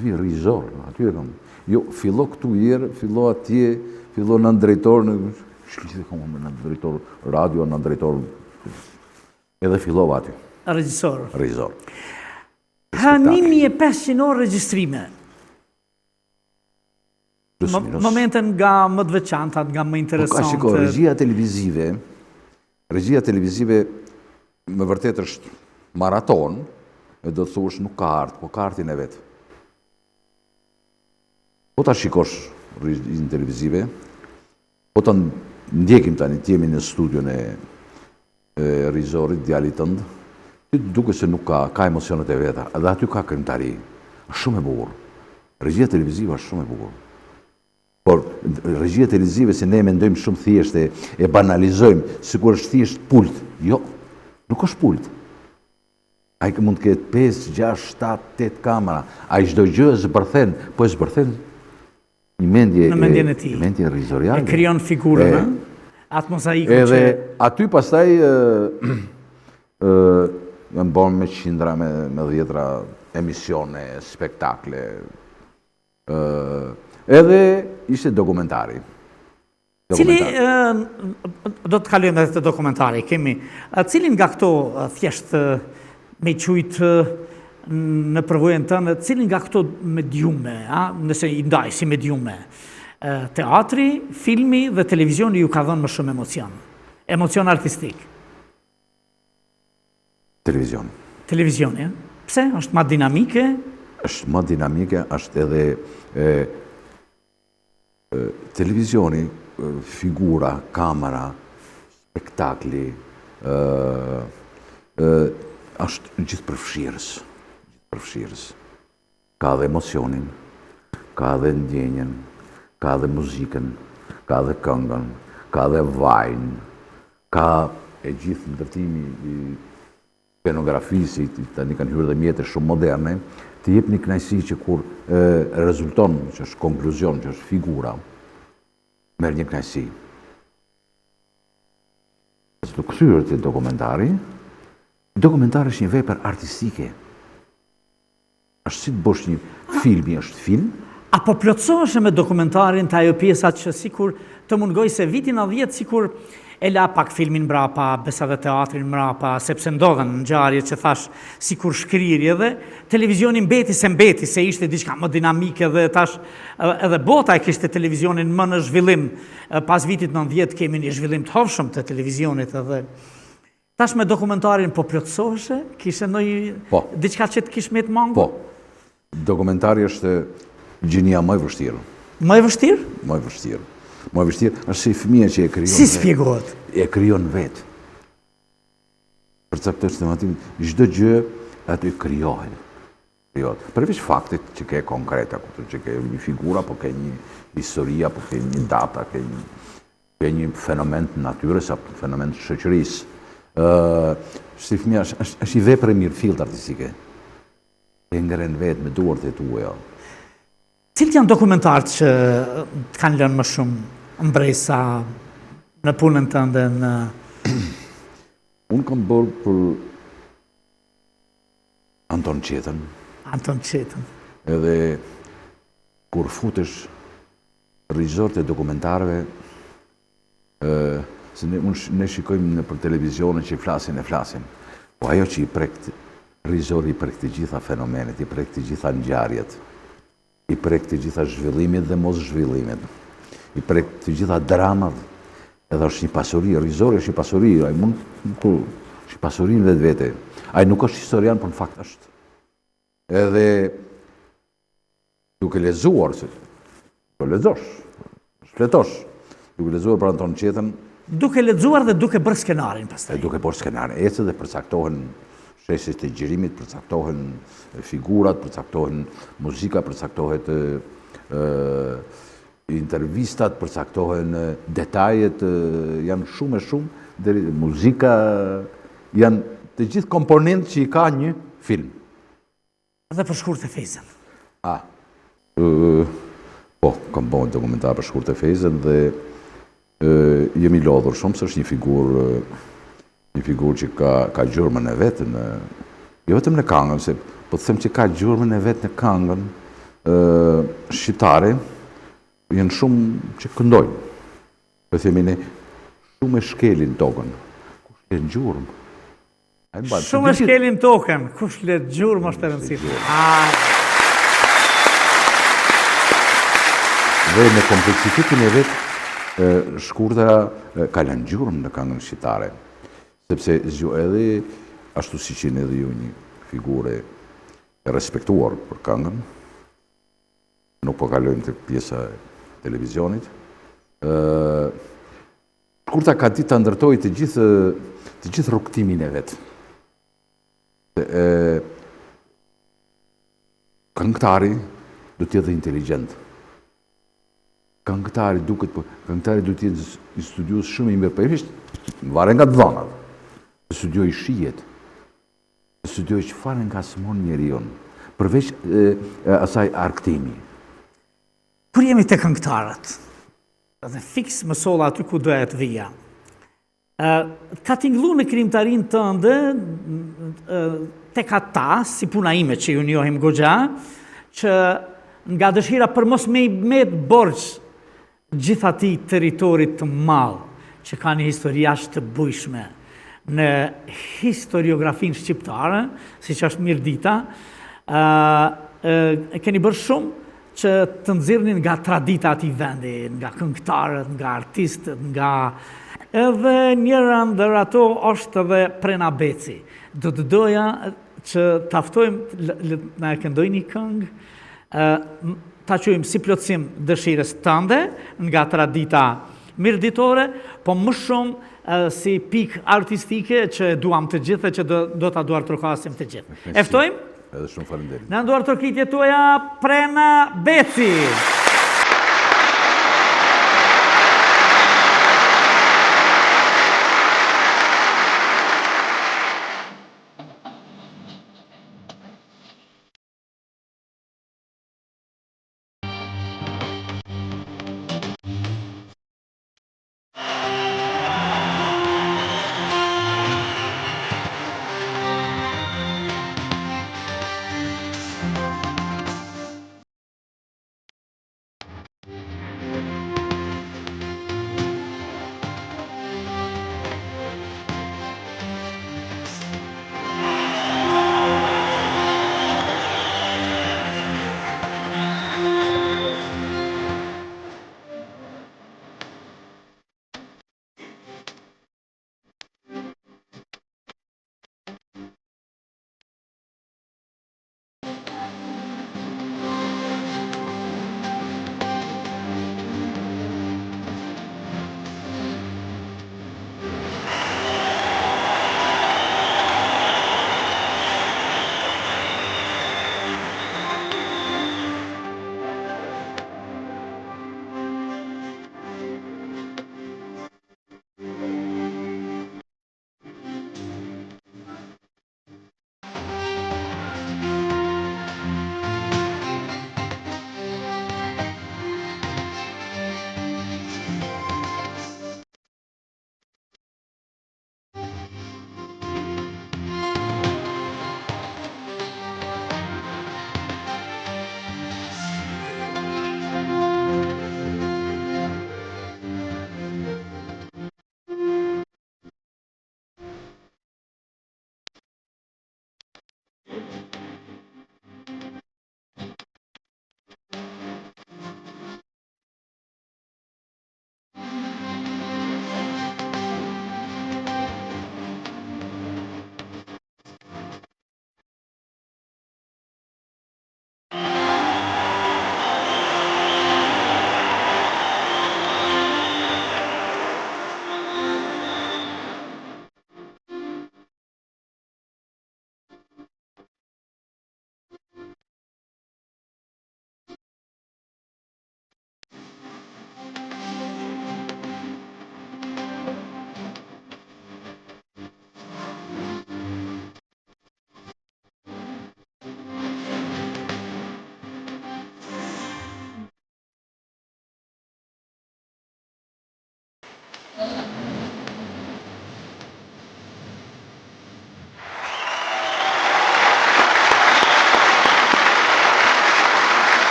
Vi regjisor, aty e kam. Jo, fillo këtu herë, fillo atje, fillo nën drejtor, shkëlqyet kam nën drejtor radio, nën drejtor. Edhe fillova aty. Regjisor. Regjisor. 1500 orë regjistrime. Momenten nga më të veçanta, nga më interesante. Ka shiko, regjia televizive më vërtet është maraton, e do të thush nuk ka artë, po ka artin e vetë. Po ta shikosh në televizive, po ta ndjekim tani, t'jemi në studion e Rizorit, djalit tëndë, ti duke se nuk ka emocionet e veta, edhe aty ka këngëtari, është shumë e bukur. Regjia televizive është shumë e bukur. Por regjia televizive, se ne mendojmë shumë thjesht e banalizojmë, sikur është thjesht pult. Jo, nuk është pult. Ai mund të ketë 5, 6, 7, 8 kamera, ai çdo gjë e zbërthen, po e zbërthen një mendje në mendjen e tij. Mendje rizoriale. E krijon figurën, atë mozaikun edhe aty pastaj janë bën me qindra, me dhjetra emisione, spektakle. Edhe ishte dokumentari. Cili do të kalojmë edhe te dokumentari. Kemi cilin nga këto thjesht me qujt në përvojën tënde, cilin nga këto mediume, nëse i ndaj si mediume, teatri, filmi dhe televizioni ju ka dhënë më shumë emocion? Emocion artistik? Televizion. Televizioni, pse? Është ma dinamike? Është ma dinamike, është edhe televizioni, figura, kamera, spektakli, është gjithë përfshirës. Ka dhe emocionin, ka dhe ndjenjen, ka dhe muzikën, ka dhe këngën, ka dhe vajnë, ka e gjithë ndërtimi i scenografisë, tani kanë hyrë dhe mjete shumë moderne, të jep një kënaqësi që kur rezulton, që është konkluzion, që është figura, merr një kënaqësi. Të kthyer te dokumentari është një vepër artistike. Është si të bosh një filmi, është film. Apo plotësohesh me dokumentarin të ajo pjesa që sikur të mungoj se vitin 90 sikur e la pak filmin mbrapa, besa dhe teatrin mbrapa, sepse ndodhen ngjarje që thash sikur shkrirje dhe televizioni mbeti, se ishte diçka më dinamike dhe tash edhe bota e kishte televizionin më në zhvillim. Pas vitit 90 kemi një zhvillim të hovshëm të televizionit edhe tash me dokumentarin po plotësoheshe? Kishe ndonjë diçka që të kish me të mangu? Po. Dokumentari është gjinia më e vështirë. Më e vështirë? Më e vështirë. Më e vështirë është si fëmia që e krijon. Si spjegohet? E krijon vetë. Për caktuar tematinë, çdo gjë aty krijohet. Përveç faktit që ke konkreta, që ke një figura, apo ke një histori, apo ke një data, ke një fenomen të natyrës, apo fenomen të shoqërisë. Si fëmia është i vepër e mirëfillt artistike. E ngren vetë me duart e tua. Cilët janë dokumentarët që të kanë lënë më shumë mbresa në punën tënde në... Unë kam bërë për Anton Qetën. Anton Qetën. Edhe kur futesh rizort e dokumentarëve, se ne shikojmë në për televizionin që i flasin, po ajo që i prekt rizori i prekt të gjitha fenomenet, i prekt të gjitha ngjarjet, i prekt të gjitha zhvillimit dhe mos zhvillimit, i prekt të gjitha dramat, edhe është një pasuri, rizori është një pasuri, ai mund është një pasuri në vetë. Ai nuk është historian, por në fakt është. Edhe duke lexuar, do lexosh, fletosh, duke lexuar për Anton Qetën, duke lexuar dhe duke bërë skenarin pastaj. Duke bërë skenarin, ecë dhe përcaktohen shesit e gjirimit, përcaktohen figurat, përcaktohen muzika, përcaktohet intervistat, përcaktohen detajet, janë shumë e shumë, dhe muzika, janë të gjithë komponentë që i ka një film. Dhe për Shkurt e Fejzën. Po, kam bërë dokumentar për Shkurt e Fejzën dhe jemi lodhur shumë, se është një figurë që ka gjurmën e vetë, jo vetëm në këngën, se po të them që ka gjurmën e vetë në këngën, shqiptare, janë shumë që këndojnë. Po themi ne, shumë e shkelin tokën, kush le gjurmë? Shumë e shkelin tokën, kush le gjurmë është të rëndësishme. Dhe në kompleksitetin e vetë, Shkurta ka lënë gjurmë në këngën shqiptare, sepse zgjo edhe ashtu si që edhe ju një figure e respektuar për këngën, nuk po kalojmë të pjesa e televizionit. Shkurta ka ditë të ndërtoj të gjithë rrugtimin e vetë. Këngëtari do t'jetë dhe inteligent. Këngëtari do t'jetë i studios shumë i mirë, përrisht në vare nga të dhonat. Të studioj shijet, të studioj që fare nga smon njerion, përveç asaj arktimi. Kur jemi të këngëtarët, dhe fiks më sola aty ku doja të vija, ka tinglu në krimtarin tënde, tek ata, si puna ime që ju njohim goxha, që nga dëshira për mos me i met borç gjitha ti teritorit të malë, që ka një historia të bujshme në historiografin shqiptare, si që është mirë dita, keni bërë shumë që të nxirrnin nga tradita ati vendi, nga këngëtarët, nga artistët, nga edhe njëra ndër ato është edhe Prena Beci. Do të doja që taftojmë na e këndoj një këngë, ta quajmë si plotësim dëshirës tënde nga tradita mirditore, po më shumë si pikë artistike që duam të gjithë dhe që do ta duar trokasim të gjithë. Eftojmë? Edhe shumë faleminderit. Në nduar trokitje tuaja Prena Beci.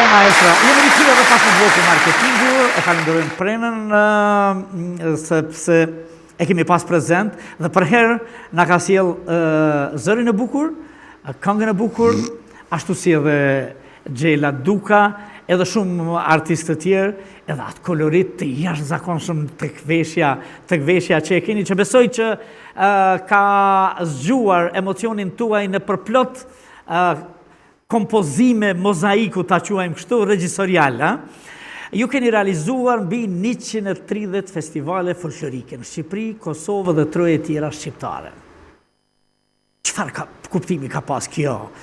Maestra, jemi rikthyer edhe pas në bloku marketingu, e falenderojmë Prenën sepse e kemi pas prezent dhe për herë na ka sjell zërin e bukur, këngën e bukur, ashtu si edhe Gjela Duka, edhe shumë artistë të tjerë, edhe atë kolorit të jashtëzakonshëm të këveshja që e keni, që besoj që ka zgjuar emocionin tuaj në përplot kompozime mozaiku, ta quajmë kështu, regjisorial. Ju keni realizuar mbi 130 festivale folklorike në Shqipëri, Kosovë dhe troje tjera shqiptare. Çfarë kuptimi ka pas kjo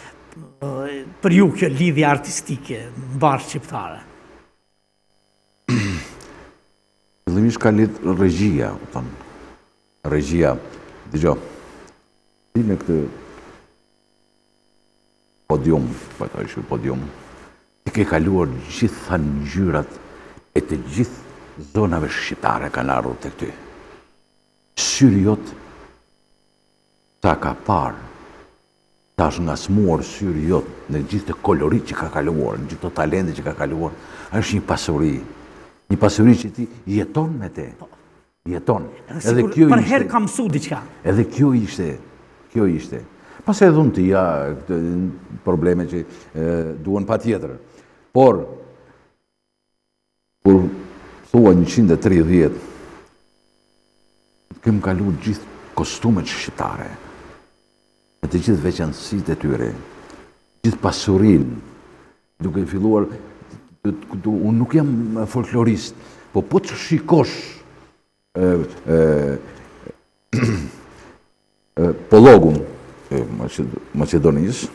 për ju, kjo lidhje artistike në barë shqiptare? Fillimisht ka lidh regjia, regjia, dëgjoj, në këtë podium, ti ke kaluar gjitha ngjyrat e të gjithë zonave shqiptare kanë ardhur të këty. Syri jot, ta ka parë, ta është nga smuar syri jot në gjithë të kolorit që ka kaluar, në gjithë të talente që ka kaluar, është një pasuri që ti jeton me te. Jeton. Edhe kjo për herë kam mësu diçka. Edhe kjo ishte. Pas e dhun të probleme që duhen pa tjetër. Por, kur thua 130, kem kalu gjithë kostumet shqiptare, e të gjithë veçanësit e tyre, gjithë pasurin, duke filluar, unë nuk jam folklorist, po të shikosh Pologun e Macedonisë,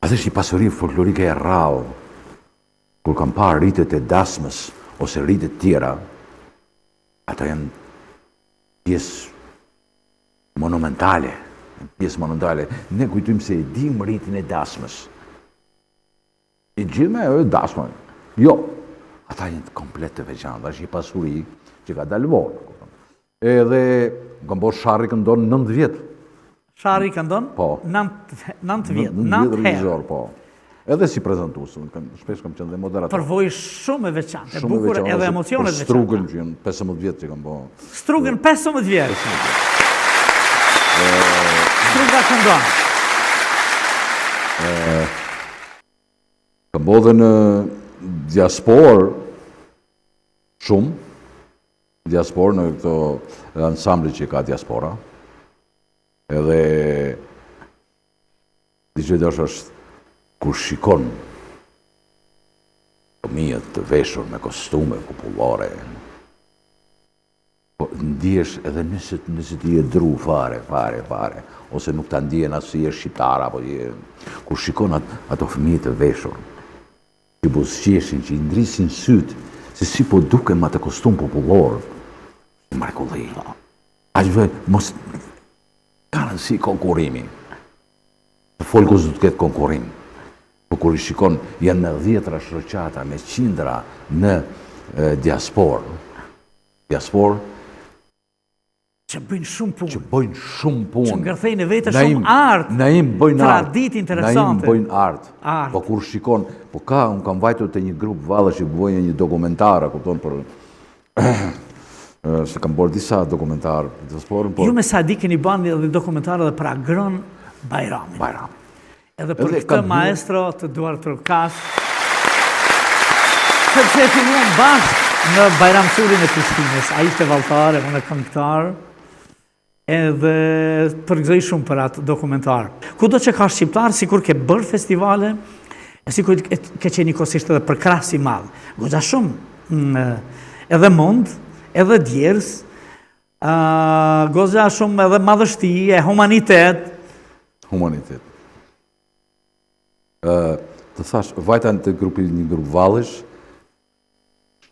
atë është një pasuri folklorike e rrallë, kur kam parë rritet e dasmës ose rritet tjera, ata janë pjesë monumentale. Ne kujtojmë se e dim rritin e dasmës. I gjithme e dasma. Jo, ata janë komplet të veçantë, është një pasuri që ka dalë vonë. Edhe kam bërë Sharri këndon 9 vjetë. Sharri këndon? Po. 9 vjetë, 9 9 herë. regjizor, po. Edhe si prezentues, shpesh kam qenë dhe moderator. Përvojë shumë e veçantë, e bukur edhe emocionet veçantë. Për Strugën që janë 15 vjetë që kam bërë. Strugën 15 vjetë. Struga këndon. Kam bërë dhe në diaspor shumë, diaspor në këto ansambli që ka diaspora, edhe diqëjdosh është kur shikon fëmijët të veshur me kostume popullore, ndihesh edhe nëse ti je dru fare, ose nuk ta ndihen as si je shqiptar, apo kur shikon ato fëmijë të veshur, që buzëqeshin, që i ndrisin syt, se si po dukem atë kostum popullor, mrekulli. Aqë mos kanë si konkurimi. Folkus du të ketë konkurim. Po kur i shikon, janë në 10 shoqata me qindra në diaspor. Që bëjnë shumë punë. Që ngërthejnë vetë shumë artë. Naim bëjnë artë. Tradit interesante. Naim bëjnë artë. Po kur shikon, unë kam vajtur të një grup vallë që bëjnë një dokumentar, kupton për... Se kam bërë disa dokumentarë në diasporën, por... Ju me Sadi keni bani edhe dokumentarë dhe për Agron Bajramin. Edhe për këtë maestro të Duar Turkas, sepse e filmuan bashkë në Bajram Surin e Prishtinës, a ishte vallëtare, unë e këngëtar, edhe përgëzoj shumë për atë dokumentar. Kudo që ka shqiptar, sikur ke bërë festivale, e sikur ke qenë njëkohësisht edhe për krahas i madh. Goxha shumë, edhe mund, edhe djerës, goxha shumë edhe madhështi, e humanitet. Të thash, vajta në të një grup vallësh,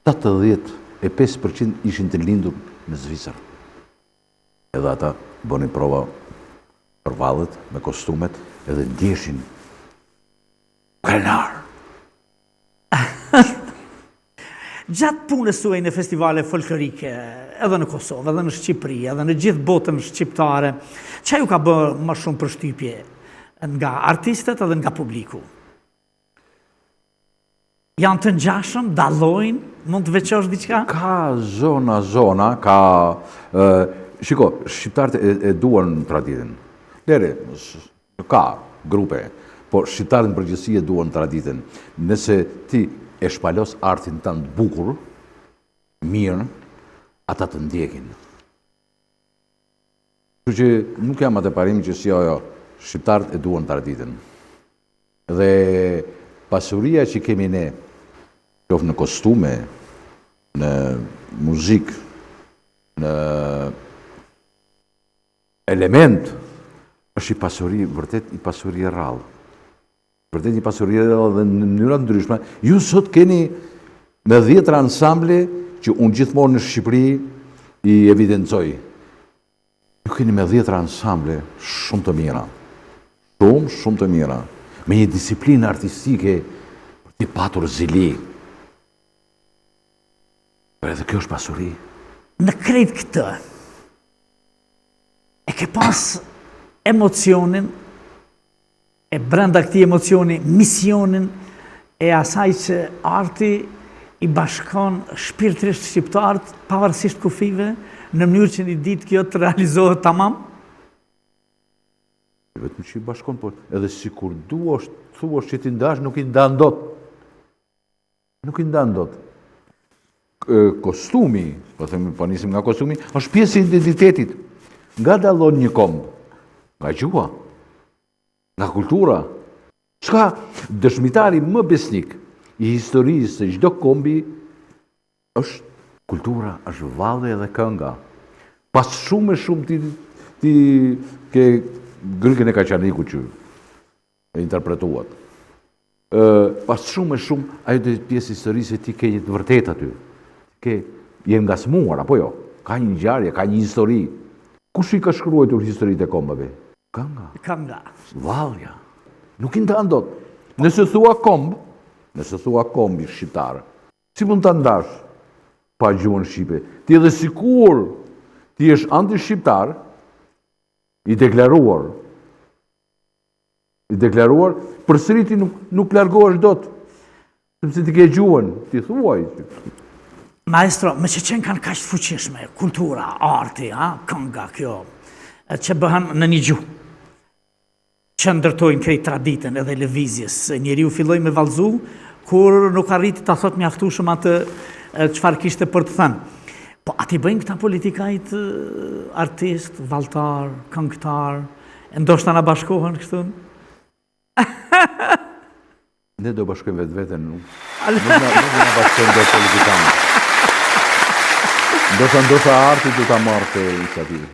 75% ishin të lindur në Zvicër. Edhe ata bënin prova për vallët, me kostumet, edhe ndjeshin krenar. Gjatë punës suaj në festivale folklorike, edhe në Kosovë, edhe në Shqipëri, edhe në gjithë botën shqiptare, që ju ka bërë më shumë përshtypje nga artistët edhe nga publiku? Janë të ngjashëm, dallojnë, mund të veçosh diçka? Ka zona, ka... Shiko, shqiptarët e duan traditën. Lere, ka grupe, po shqiptarët në përgjithësi e duan traditën. Nëse ti e shpalos artin tënd bukur, mirë, ata të ndjekin. Kështu që nuk jam atë parim që si ajo, shqiptarët e duan traditën. Dhe pasuria që kemi ne, qoftë në kostume, në muzikë, në element, është i pasuri, vërtet i pasuri e rrallë. Vërtet i pasuri e rrallë dhe në mënyra ndryshme. Ju sot keni me 10 ansamble që unë gjithmonë në Shqipëri i evidencoj. Ju keni me 10 ansamble shumë të mira. Shumë të mira. Me një disiplinë artistike për t'i patur zili. Për edhe kjo është pasuri. Në krejt këtë, e ke pas emocionin, e brenda këti emocioni, misionin e asaj që arti i bashkon shpirtërisht shqiptarët, pavarësisht kufive, në mënyrë që një ditë kjo të realizohet tamam? Vetëm që i bashkon, por edhe si kur thuash që ti ndash, nuk i ndan dot. Nuk i ndan dot. Kostumi, po nisim nga kostumi, është pjesë e identitetit. Nga dallon një komb? Nga gjua, nga kultura. Çka dëshmitari më besnik i historisë së çdo kombi është kultura, është valli dhe kënga. Pas shumë ti ke Grykën e Kaçaniku që e interpretuat. Pas shumë ajo dhe pjesë historisë e ti ke një të vërtet aty. Je nga smuar, apo jo? Ka një ngjarje, ka një histori. Kush i ka shkruar historitë e kombave? Kënga. Vallja. Nuk i ndan dot. Nëse thua kombi shqiptar, si mund ta ndash pa gjuhën shqipe? Ti edhe sikur ti je anti-shqiptar, i deklaruar, përsëri ti nuk largohesh dot. Sepse ti ke gjuhën, ti thuaj. Maestro, me që qenë kanë kaq të fuqishme, kultura, arti, kënga kjo, që bëhen në një gjuhë, që ndërtojnë krejt traditën edhe lëvizjes. Njeriu filloi me vallëzu, kur nuk arriti ta thot mjaftueshëm atë çfarë kishte për të thënë. Po ati bëjnë këta politikajt artist, valltar, këngëtar, ndoshta na bashkohen kështu? Ne do bashkojmë vetveten, nuk na bashkojmë do politikanë. Ndoshta arti do ta marrë iniciativën.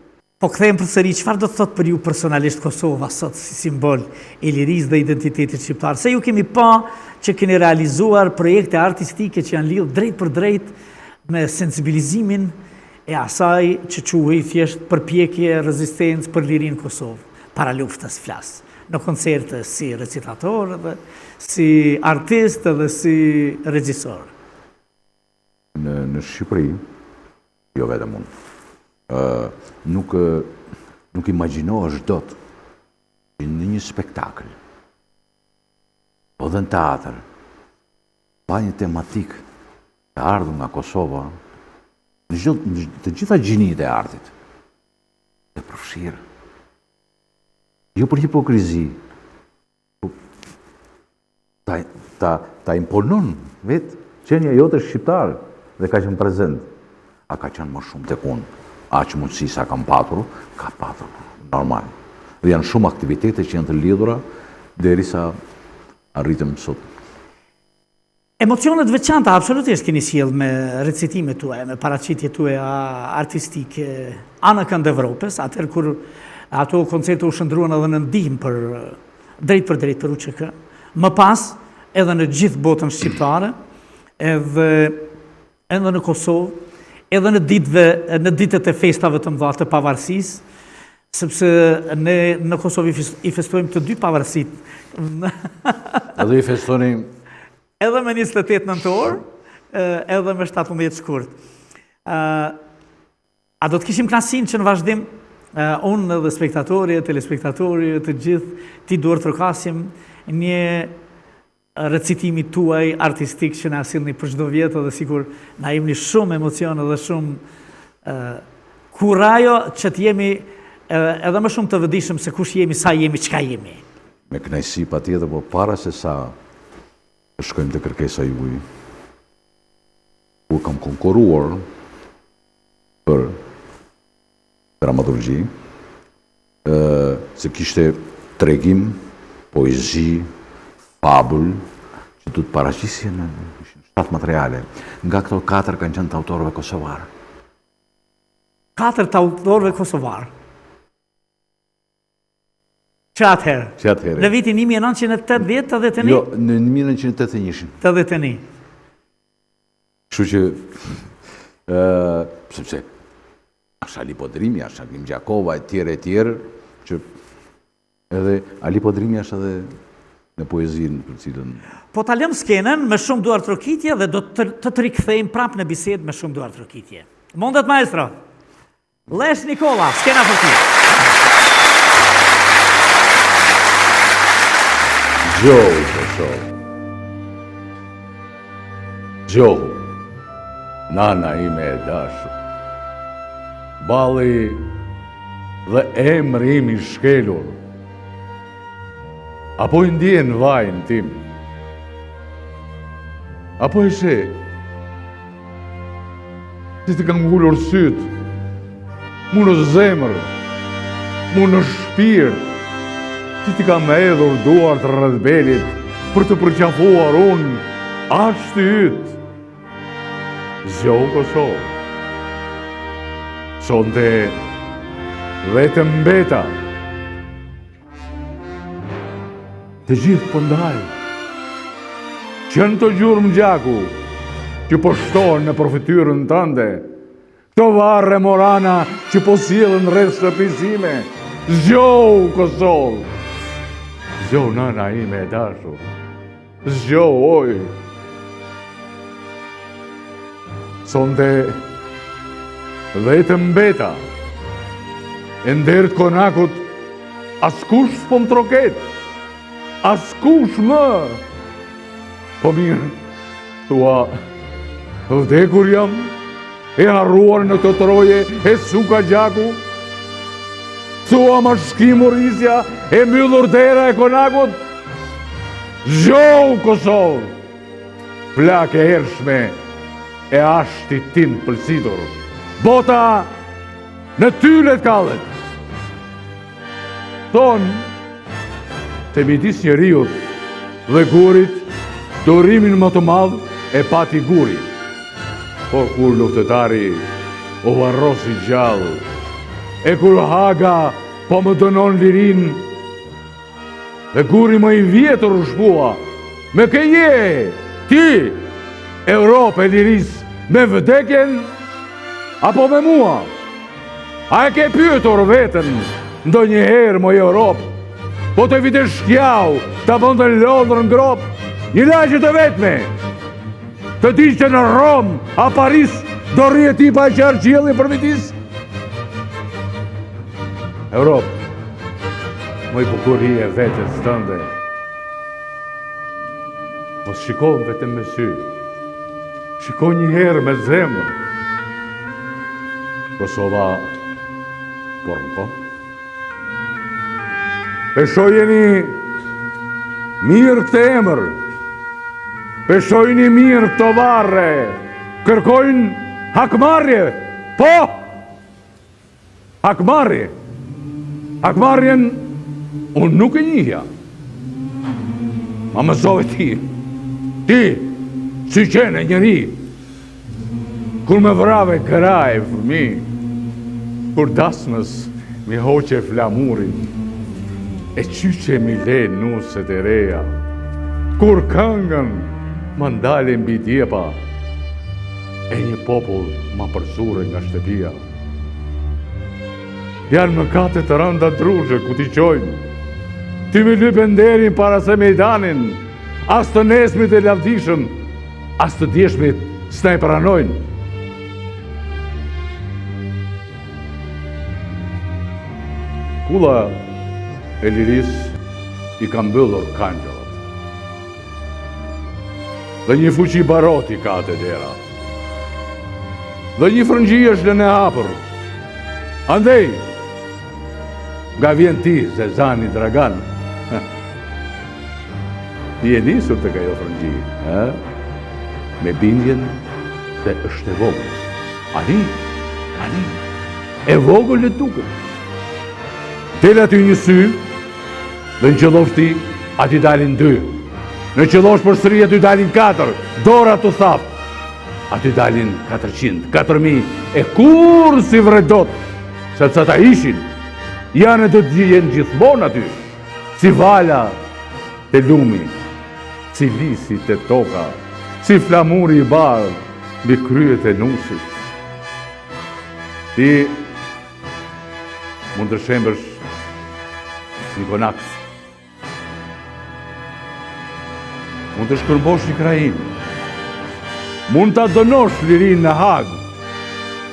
Po kthejmë përsëri, çfarë do të thotë për ju personalisht Kosova sot si simbol i lirisë dhe identitetit shqiptar? Se ju kemi pa që keni realizuar projekte artistike që janë lidhur drejt për drejt me sensibilizimin e asaj që quhej thjesht përpjekje, rezistencë për lirinë Kosovë, para luftës flas. Në koncerte si recitator dhe si artist dhe si regjisor. Në Shqipëri, jo vetëm unë, nuk imagjinohesh dot që në një spektakël, po dhe në teatr, pa një tematik të ardhur nga Kosova, në të gjitha gjinitë e artit, të përfshirë. Jo për hipokrizi, ta imponon vetë qenja jote shqiptar dhe ka qenë prezent. A ka qenë më shumë të unë, aq mundësi sa kam patur, ka patur, normal. Dhe janë shumë aktivitete që janë të lidhura derisa arritëm sot. Emocionet veçanta absolutisht keni sjell me recitimet tuaja, me paraqitjet tuaja artistike anë kënd Evropës, atëherë kur ato koncerte u shndruan edhe në ndihmë për drejt për UÇK. Më pas edhe në gjithë botën shqiptare, edhe në Kosovë, edhe në ditët e festave të mëdha të pavarësisë, sepse ne në Kosovë i festojmë të dy pavarësitë. Edhe i festoni edhe me 28 nëntor, edhe me 17 shkurt. A do të kishim kënaqësinë që në vazhdim unë dhe spektatori, telespektatori, të gjithë ti duhet të trokasim një recitimi tuaj artistik që na sillni për çdo vit dhe sigur na jepni shumë emocion dhe shumë kurajo që të jemi edhe më shumë të vëdijshëm se kush jemi, sa jemi, çka jemi. me kënaqësi patjetër, por para se sa të shkojmë te kërkesa juaj, ku kam konkuruar për dramaturgji, se kishte tregim, poezi, fabull, që du të paraqisje në 7 materiale. Nga këto 4 kanë qenë të autorëve kosovar. 4 të autorëve kosovar. Që atëherë? Në vitin 1980-81? Jo, në 1981. 81. Kështu që, sepse, është Ali Podrimi, është Alim Gjakova, e tjerë, që edhe Ali Podrimi është edhe në poezinë për cilën... Po ta lëm skenën me shumë duar trokitje dhe do të rikthejmë prapë në bisedë me shumë duar trokitje. Mundet, maestro? Lesh Nikola, skena për ti. Gjohu, Kosovë. Gjohu, nana ime e dashur. Balli dhe emri im i shkelur. Apo i ndjen vajin tim. Apo e she, si të kam ngullur syt, mu në zemër, mu në shpirt, si të kam edhur duart rreth belit për të përqafuar unë ashtë yt. Zgjohu Kosovë. Sonte vetëm mbeta. Të gjithë pëndajnë. Qënë të gjurëm gjaku që po shtohen në përfytyrën tënde. Këto varre morana që po sjellën rreth shtëpisime. Zgjohu Kosovë. Zgjohu nana ime e dashur. Zgjohu oj. Sonte vetëm mbeta. E ndert konakut askush s'po më troket. Askush më. Po mirë, thua, vdekur jam, e harruar në të troje, e suka gjaku. Thua ma shkimur isja, e mbyllur dera e konakut. Zgjohu Kosovë. Plak e hershme e ashti tim pëlsitur. Bota në tylet kallet. Thonë, të midis njeriut dhe gurit, dorimin më të madh e pati guri. Por kur luftëtari u varrosi gjallë, e kur Haga po më dënon lirin, dhe guri më i vjetër u shpua, me ke je, ti, Europë e liris, me vdekjen, apo me mua? A e ke pyetur vetën, ndonjëherë moj Europë, po të vite shkjau, të bëndën Londër në gropë, një lagje të vetme, të di që në Rom, a Paris, do rrje ti pa e qarë qjeli për vitis? Europë, moj bukuri e vetës tënde, mos shikon vetëm me sy, shikon një herë me zemër. Kosova, por më ko. Peshojeni mirë këtë emër, peshojni mirë këto varre, kërkojnë hakmarrje, po! Hakmarrje. Hakmarrjen unë nuk e njihja. Ma mësove ti, si qene njëri, kur me vrave kraj fëmi, kur dasmës mi hoqe flamurin, e qyqe mi le nuset e reja, kur këngën më ndale mbi djepa, e një popull më përzure nga shtëpia. Janë mëkate të rënda drushe ku t'i qojnë, ti me lypen derin para se mejdanin, as të nesmit e lavdishëm, as të djeshmit s'na i pranojnë. Kulla e liris i ka mbyllur kangjëllat. Dhe një fuqi baroti ka të dera. Dhe një frëngji është në hapër. Andej, nga vjen ti, Zezani Dragan, Ti e nisur të ka jo frëngji, me bindjen se është e vogël. Ani, e vogël e tukët. Del aty një sy, dhe në qëllofti aty dalin 2. Në qëllosh për sëri aty dalin 4, dora të thafë. Aty dalin 400, 4000, e kur si vredot, sepse ata ishin, janë do të jenë gjithmonë aty, si vala të lumi, si lisi të toka, si flamuri i bardh, mbi kryet e nusit. Ti mund të shembësh një konak, mund të shkërbosh një krajin, mund të dënosh lirin në Hagë,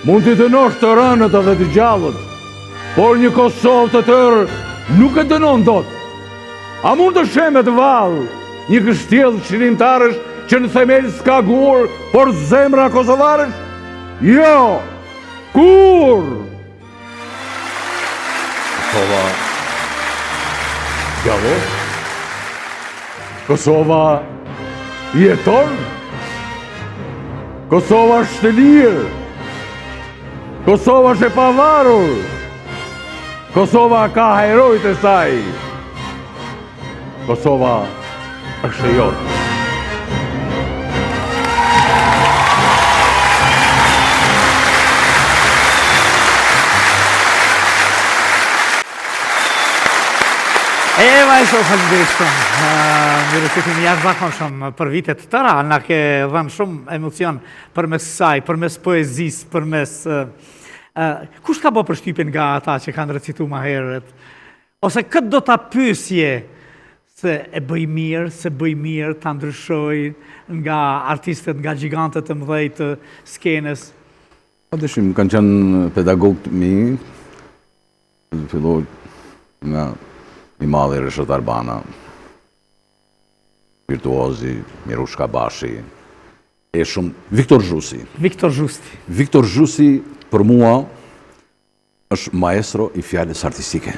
mund të dënosh të rënët edhe të gjallët, por një Kosovë të tërë nuk e dënon dot. A mund të shemet valë një kështjellë qëllimtarësh që në themel s'ka gur, por zemra kosovarësh? Jo! Kur? Kosova gjallot? Kosova jeton? Kosova është e lirë, Kosova është e pavarur, Kosova ka herojt e saj, Kosova është e jotë. Vajzo, falenderit shumë. Mirë që kemi jashtëzakonshëm për vitet të tëra, na ke dhënë shumë emocion përmes saj, përmes poezisë, përmes kush ka bë përshtypjen nga ata që kanë recituar më herët? Ose këtë do ta pyesje se e bëj mirë, se bëj mirë ta ndryshoj nga artistët, nga gjigantët e mëdhej të skenës? Dëshim, kanë qenë pedagogët mi, filloj nga i madhi Reshët Arbana, virtuozi, Mirushka Bashi, e shumë Viktor Zhusi. Viktor Zhusi për mua është maestro i fjalës artistike.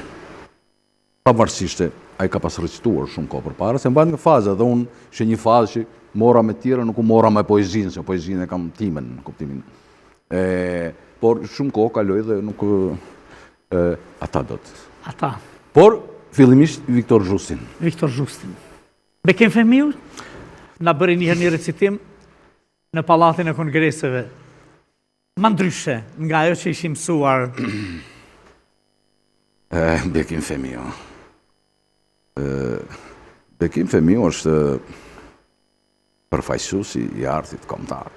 Pavarësisht ai ka pas recituar shumë kohë përpara, se mbajnë nga faza dhe unë ishe një fazë që mora me tjera, nuk u mora me poezinë, se poezinë e kam timen, në kuptimin. Por shumë kohë kaloj dhe nuk ata do të. Ata. Por fillimisht Viktor Zhusin. Bekim Femiu na bëri një recitim në Pallatin e Kongreseve. Ma ndryshe nga ajo që ishim mësuar. Bekim Femiu. Bekim Femiu është përfaqësuesi i artit kombëtar.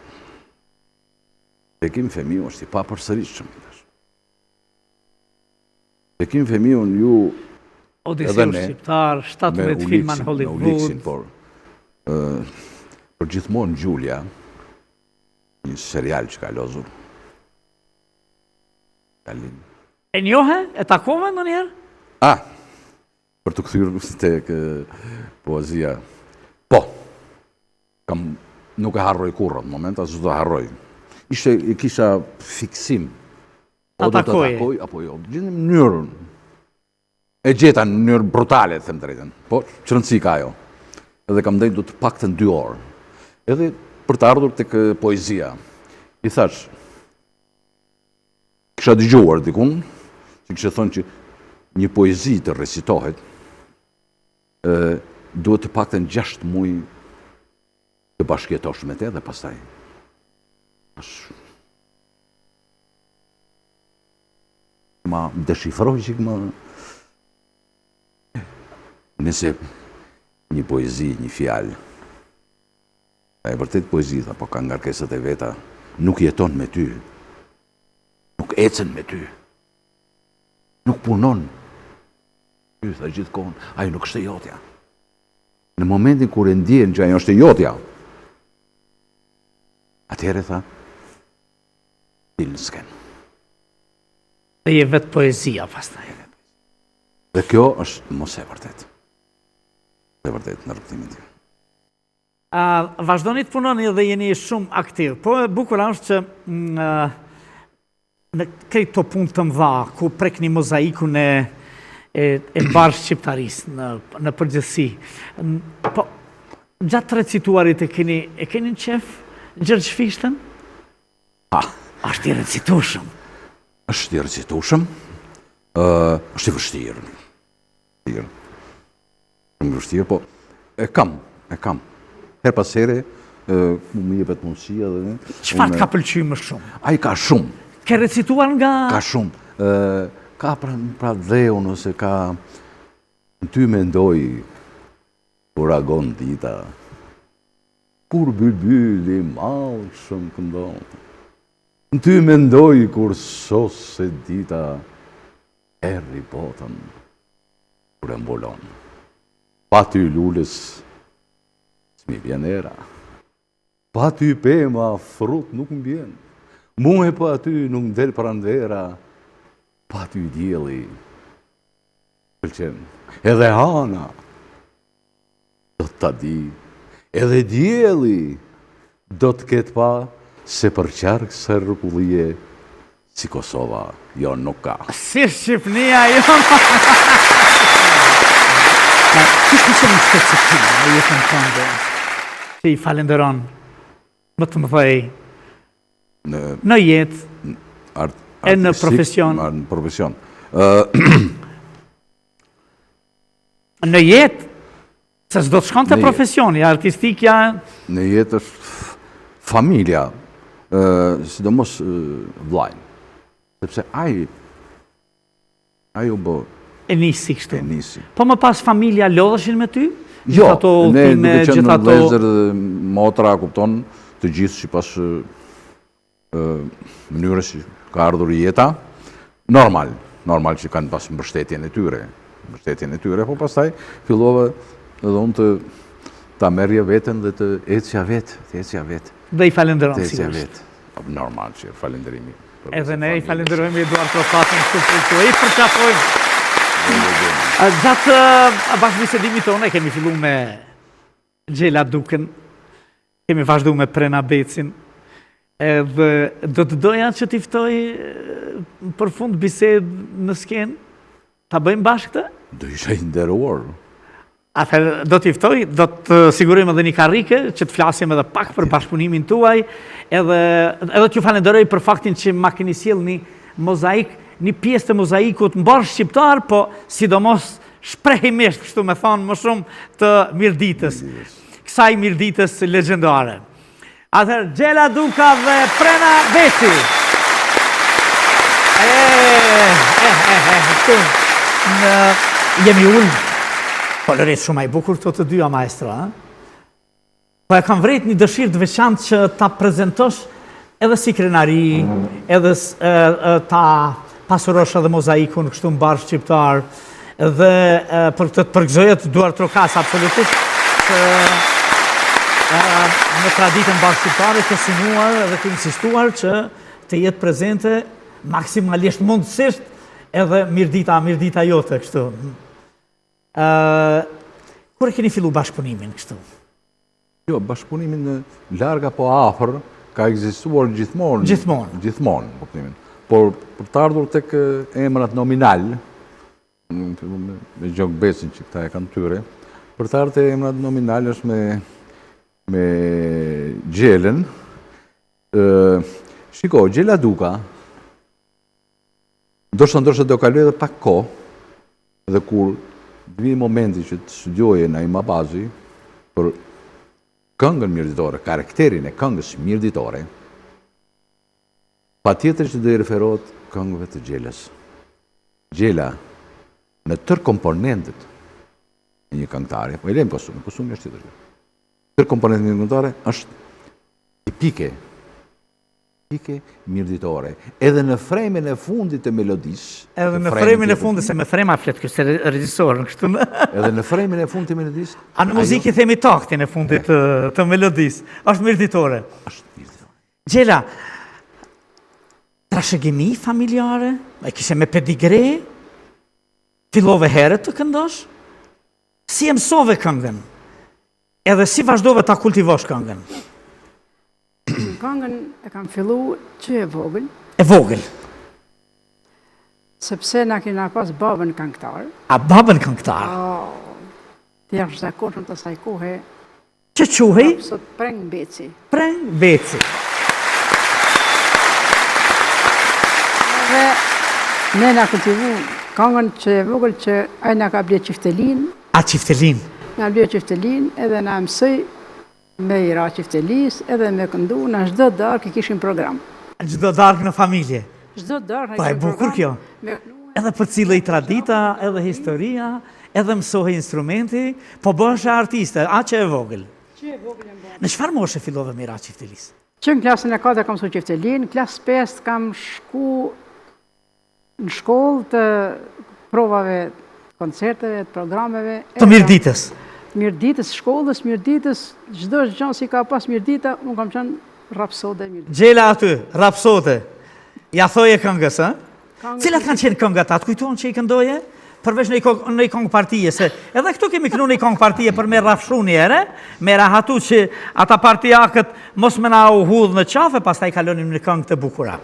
Bekim Femiu është i papërsëritshëm. Bekim Femiu ju Odiseu shqiptar, 17 filma në Hollywood. Për gjithmonë Gjulja, një serial që ka lozur. E njohe? E takove në njerë? Për të këthyrë të poezia. Po, nuk e harroj kurrë në moment, asë do harroj. I kisha fiksim. Ta takoje? Apo jo, gjithë në mënyrën. E gjeta në mënyrë brutale, them drejtën. Po, që rëndësi ka ajo. Edhe kam dhënë do të paktën 2 orë. Edhe për të ardhur tek poezia. I thash, kisha dëgjuar dikun, që kisha thonë që një poezi të recitohet, duhet të paktën 6 muaj të bashkjetosh me te dhe pastaj. Ma deshifroj që më... Nëse një poezi, një fjalë, e vërtet poezi, apo ka ngarkesat e veta, nuk jeton me ty, nuk ecen me ty, nuk punon, ty tha gjithkohon, ajo nuk është e jotja. Në momentin kur e ndjen që ajo është e jotja, atëherë tha, dil në sken. Dhe je vetë poezia pastaj. Dhe kjo është mos e vërtet. E vërtet në rrugtimin tim. Vazhdoni të punoni dhe jeni shumë aktiv, po e bukur është që në krejt të punë të mdha, ku prek një mozaikun e bashkë shqiptarisë në përgjithësi. Po, Gjatë të recituarit e keni në qef Gjergj Fishtën? Ashtë i recitushëm. Është i recitushëm, është i vështirë. Shumë vështirë, po e kam. Her pas here, më jepet mundësia dhe... Çfarë të ka pëlqyer më shumë? Ai ka shumë. Ke recituar nga... Ka shumë. Ka pra dheun, ose ka... Në ty mendoj, kur agon dita, kur bylbyli malë shumë këndon. Në ty mendoj, kur sos e dita, erri botën, kur e mbulon. Pa ty lullës, s'mi vjen era. Pa ty pema, frut nuk m'bjen. Muhe pa ty nuk m'del prandera. Pa ty djeli, pëlqen. Edhe hana, do t'ta di. Edhe djeli, do t'ket pa, se për qarkë së rëpullie, si Kosova, jo nuk ka. Si Shqipnia, jo... Kish më qenë specifika në jetën tënde, që i falenderon, më të më thej, në jetë, e në profesion. Në profesion. Në jetë, se s'do të shkon të profesioni, artistikja... Në jetë është familja, sidomos vlajnë, sepse ai u bë... E nisi kështu. E nisi. Po më pas familja lodheshin me ty? Jo, ne duke qenë gjithë në ato... vlezër dhe motra, kupton, të gjithë që pas mënyrës që ka ardhur jeta, normal që kanë pas mbështetjen e tyre, po pastaj fillova edhe unë ta merrja veten dhe të ecja vetë. Dhe i falenderon, Të ecja sigurisht. vetë. Normal që falenderimi. Edhe ne i falenderojmë Eduard Trofatën këtu i përqafojmë. Gjatë bashkëbisedimit tonë kemi fillu me Gjela Dukën, kemi vazhdu me Prena Becin, edhe do të doja që t'i ftoj për fund bised në skenë, ta bëjmë bashkë të? Do isha i nderuar. Atëherë do t'i ftoj, do të sigurojmë edhe një karrike, që të flasim edhe pak për bashkëpunimin tuaj, edhe t'ju falenderoj për faktin që ma keni sjell një mozaik, një pjesë të mozaikut mbar shqiptar, po sidomos shprehimisht, kështu me thonë më shumë të Mirditës, kësaj Mirditës legjendare. Atëherë, Gjela Duka dhe Prena Beci. Jemi ullë, po lëret shumë i bukur të dyja, maestro. Po e kam vrejt një dëshirë të veçantë që ta prezentosh edhe si krenari, edhe ta pasurosh edhe mozaikun kështu mbar shqiptar, dhe për këtë të përgëzojet duar trokas absolutisht që në traditën mbar shqiptare të synuar dhe të insistuar që të jetë prezente maksimalisht mundësisht edhe mirdita jote kështu. Kur e keni fillu bashkëpunimin kështu? Jo, bashkëpunimin në larga po afër ka ekzistuar gjithmonë. Gjithmonë, kuptimin. Por për të ardhur tek emrat nominal, me Gjok Becin që këta e kanë tyre, për të ardhur tek emrat nominal është me Gjelen. Shiko, Gjela Duka, ndoshta do kaloj edhe pak kohë, dhe kur vi momenti që të studioje në Imabazi për këngën mirditore, karakterin e këngës mirditore, pa tjetër që do i referohet këngëve të Gjelës. Gjela, në tërë komponentet e një këngëtare, po e lejmë kosumi është tjetër. Tërë komponentet e një këngëtare është tipike mirditore. Edhe në fremin e fundit të melodisë. Edhe në fremin e fundit, se me frema flet kështë regjisorën, kështu në... Edhe në fremin e fundit të melodisë. A në muzikë i themi taktin e fundit të melodisë. Është mirditore. Gjela, trashëgimi familjare, e kishe me pedigre, fillove herët të këndosh, si e mësove këngën, edhe si vazhdove ta kultivosh këngën. Këngën e kam fillu që e vogël. E vogël? Sepse na kena pas babën këngëtar. A babën këngëtar? Të jashtë zakonshëm të asaj kohe, Që quhej? Sot preng beci. Preng Beci. Dhe ne na kultivu këngën që e vogël që ai na ka bler çiftelin, A Çiftelin. na bler çiftelin edhe na mësoi me i ra çiftelis edhe me këndu na çdo darkë kishim program. Çdo darkë në familje. Çdo darkë Po e bukur kjo. Edhe për cilë i tradita, edhe historia, edhe mësohej instrumenti, po bëheshe artiste, a që e vogël. Në çfarë moshe fillove me i ra Çiftelis? Që në klasën e 4 kam mësuar çiftelin, në klasë 5 kam shku në shkollë të provave, koncerteve, të programeve. Të mirëditës. Mirëditës shkollës, mirëditës, çdo gjë si ka pas mirëdita, unë kam qenë rapsode e mirëditës. Gjela aty, rapsote. Ja thoje këngës, ë? Cilat kanë qenë këngët atë? Kujtohen që i këndoje? Përveç në i këngë partije, se edhe këtu kemi kënu në i këngë partije për me rafshru njere, me rahatu që ata partijakët mos me na u hudhë në qafe, pas ta i kalonim në këngë të bukura.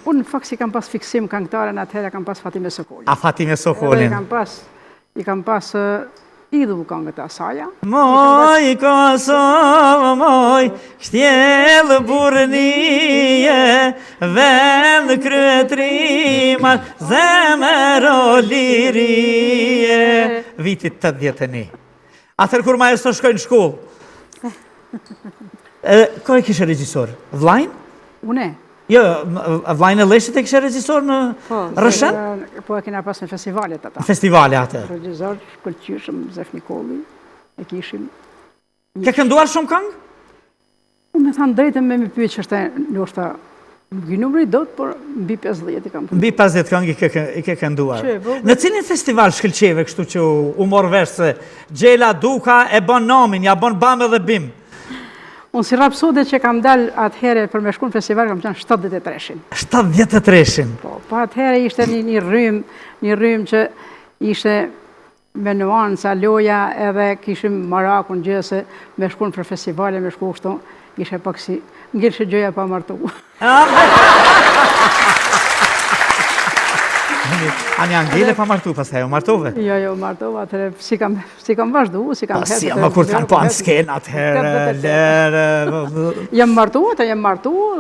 Unë në fakt si kam pas fiksim këngëtare në atëherë kam pas Fatime Sokolin. A Fatime Edhe Sokolin. i kam pas idhu këngët e asaja. Moj Kosovë, moj, shtjelë burnie, vend kryetrimar, zemër o lirie. Vitit 81. Atër kur maestro shkoj në shkollë. Ko e kishe regjisor? Vlajnë? Une? Jo, Vlajnë e Leshit e kishe regjisor në Rëshën? Po e kena pas në festivalet ata. Festivale atë. Regjizor, shkëllqyshëm, Zef Nikoli, e kishim. Ke kënduar shumë këngë? Unë me thanë drejtën me më pyet që është ndoshta nuk i numri dot, por mbi 50 i kam. Mbi 50 këngë i ke kënduar. Që, po, Në cilin festival shkëlqeve kështu që u morë vesh se Gjela Duka e bën nomin, ja bën bam edhe bim? Unë si rapsode që kam dalë atëhere për me shku në festival, kam qenë 73-shin. 73-shin. Po atëhere ishte një rrym që ishte me nuanca, loja, edhe kishim marakun gjëse me shku në për festivale, me shku kështu, ishe pak si ngirë gjëja pa martu. Ani Angele pa martu pastaj, o martove? Jo, martova, atëre si kam vazhdu, si kam Si, ama kur kanë po në skenë atëherë, lere... Jam martu.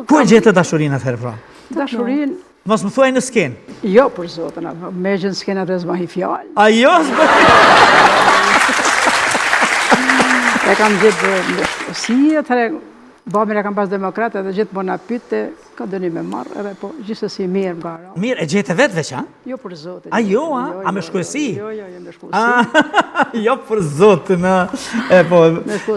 Ku e gjetë dashurinë atëherë pra? Dashurin, Mos më thuaj në skenë. jo për zotën, me gjënë s'kena të zmahi fjallë. A jo, s'bë... E kam gjithë si, atëre, babin e kam pas demokrat, edhe gjithë bona pyte, ka dëni me marrë, edhe po gjithë si mirë nga ra. Mirë, e gjetë vetë veç, a? Jo për zotën. A jo, a? A me shkuesi? Jo, me shkuesi. Jo për zotën, a? E po,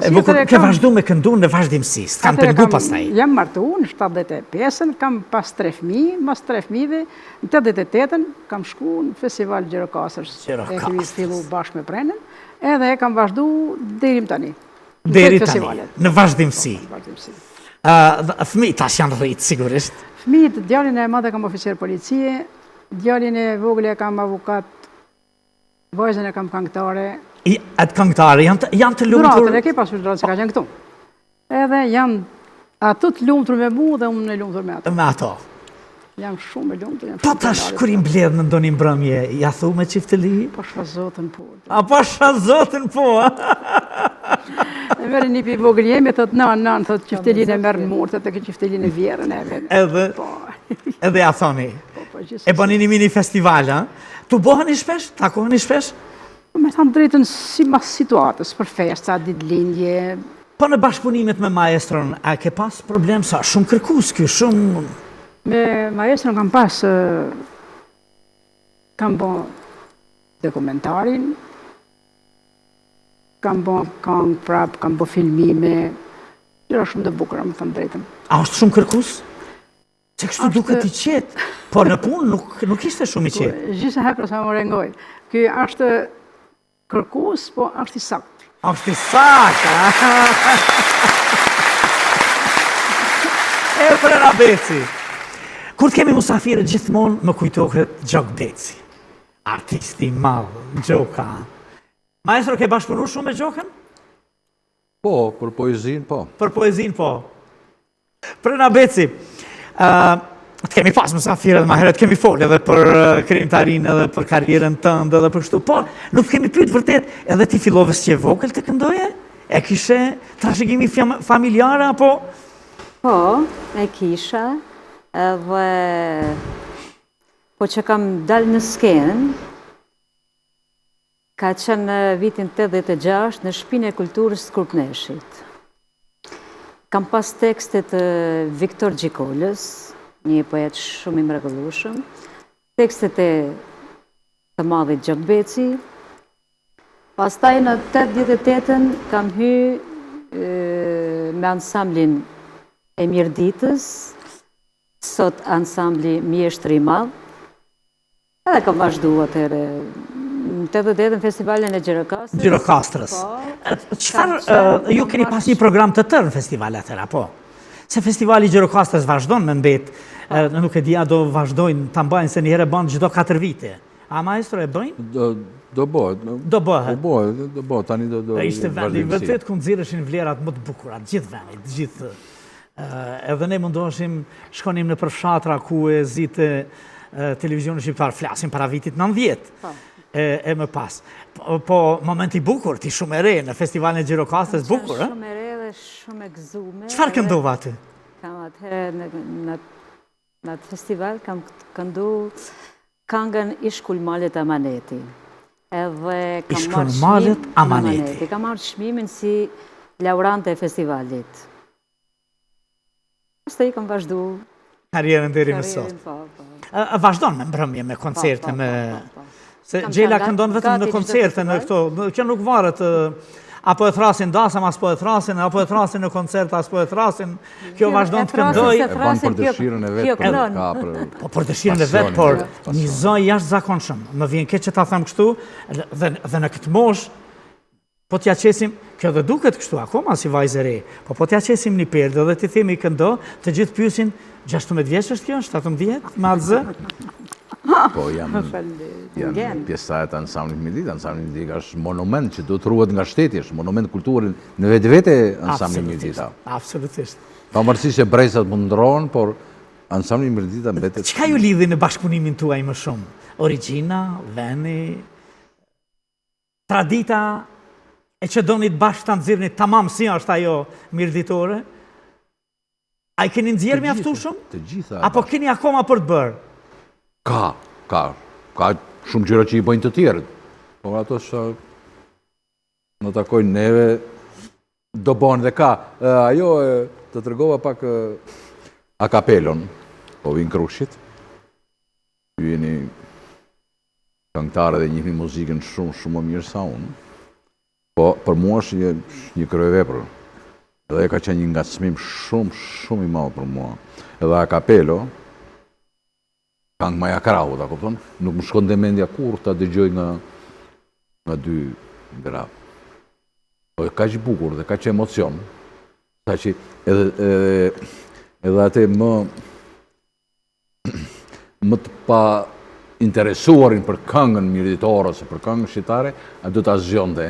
e bukur, ke vazhdu me këndu në vazhdimësi, s'kam pengu pastaj. Jam martu në 75-ën, kam pas 3 fëmijë, mas 3 fëmijëve, në 88-ën kam shku në festival Gjirokastër. E kemi fillu bashkë me prenën, edhe kam vazhdu deri tani. Deri tani, në vazhdimësi. Fëmijë tash janë rritë, sigurisht. Fëmijët, djalin e madhe kam oficer policie, djalin e vogël e kam avukat, vajzën e kam këngëtare. Atë këngëtare janë të lumtur. Duratën e ke pasur duratën se ka qenë këtu. Edhe janë ato të lumtur me mu dhe unë e lumtur me ato. Me ato. Jam shumë e lumtur. Po tash, kur i mbledh në ndonjë mbrëmje, ja thu me çiftëli? Po shfazotën po. A po shfazotën po, E merë një pi vogël jemi, thot nan, thot qiftelin e merë në murë, thot e ke qiftelin e vjerën e Edhe ja thoni. E bëni një mini festival, a? Tu bohën i shpesh? Takohën i shpesh? Me thanë drejtën si mas situatës, për festa, ditlindje. Po në bashkëpunimet me maestron, a ke pas problem sa? Shumë kërkus kjo, shumë... Me maestron kam pas... Kam bo dokumentarin, kam bo këngë prap, kam bo filmime, gjëra shumë të bukura, më thënë drejtën. A është shumë kërkus? Që kështu duket i qetë, por në punë nuk ishte shumë i qetë. Gjithë hekra sa më rengoj. Ky është kërkus, po është i saktë. Është i saktë, E Frena Beci. Kur të kemi musafirë gjithmonë më kujtohet Gjok Beci. Artisti madh, Gjoka. Maestro, ke bashkëpunu shumë me Gjokën? Po, për poezin, po. Për poezin, po. Frena Beci, të kemi pas musafirë edhe ma herët, kemi folë edhe për krimtarin, edhe për karierën tëndë, edhe për kështu, po, nuk kemi pyet vërtet, edhe ti fillove s'qe vogël të këndoje? E kishe trashëgimi familjare, apo? Po, e kisha, edhe po që kam dalë në skenë, ka qenë në vitin 86 në Shtëpinë e Kulturës Skurpneshit. Kam pas tekstet Viktor Gjikolës, një poet shumë i mrekullueshëm, tekstet e të madhit Gjok Beci. Pastaj në 88-ën kam me ansamblin e Mirditës, sot ansambli Mjeshtri i Madh, edhe kam vazhdu atëre në 88-ën festivalin e Gjirokastrës. Gjirokastrës. Çfarë ju keni pas një program të tërë në festival atëra, po? Se festivali Gjirokastrës vazhdon me mbet, nuk e dia do vazhdojnë ta mbajnë se një herë bën çdo 4 vite. A maestro e bëjnë? Do bëhet. Do bëhet. Do bëhet, tani do... Ishte vendi vërtet ku nxirreshin vlerat më të bukura, gjithë vendit, gjithë. Edhe ne mundoheshim, shkonim në përfshatra ku e zite televizioni shqiptar, flasim para vitit 90. E më pas. Po momenti bukur, ti shumë e re, në festivalin e Gjirokastrës bukur, e? Shumë e re dhe shumë e gëzume. Çfarë këndova aty? Kam atëherë në atë festival, kam këndu këngën Ishkulmalet Amaneti. Edhe Ishkulmalet Amaneti. Kam marrë çmimin si laurante e festivalit. Pastaj kam vazhdu karrierën deri më sot. Vazhdon me mbrëmje, me koncerte, me... Se Gjela këndon vetëm në koncerte në këto, që nuk varet, apo e thrasin dasam, as po e thrasin, apo e thrasin në koncerte, as po e thrasin, kjo vazhdon të këndoj. E ban për dëshirën e vetë, po për dëshirën e vetë, por një zoj jashtë zakonshëm. Më vjen keq që ta them kështu, dhe në këtë mosh, po t'ja qesim, kjo dhe duket kështu, akoma si vajzë e re, po t'ja qesim një perdë dhe t'i themi këndo, të gjithë pyesin, 16 vjeç është kjo, 17, me atë zë? Po janë pjesëtarët e ansamblit Mirdit. Ansambli Mirdit është monument që do të ruhet nga shteti, është monument kulturën në vetvete ansambli Mirdit. Absolutisht. Pavarësisht se brezat mund ndrohen, por ansambli Mirdit mbetet. Çka ju lidhi në bashkëpunimin tuaj më shumë? Origjina, veni, tradita, e që donit bashkë të nxirrni tamam si është ajo mirditore? A i keni nxjerrë mjaftueshëm? Të gjitha. Apo keni akoma për të bërë? Ka shumë gjëra që i bëjnë të tjerët. Por ato që në takojnë neve, do bënë dhe ka. Ajo të tregova pak akapelon, po vinë Krushit. Ju jeni këngëtarë dhe njihni muzikën shumë më mirë sa unë. Po për mua është një kryevepër. Edhe ka qenë një ngacmim shumë i madh për mua. Edhe akapelo, këngë Maja Krahu, ta kupton? Nuk më shkon dhe mendja kur ta dëgjoj nga dy gra. Po e ka që bukur dhe ka që emocion. Sa që edhe atë më të pa interesuarin për këngën mirditore ose për këngën shqiptare, a do ta zgjonte.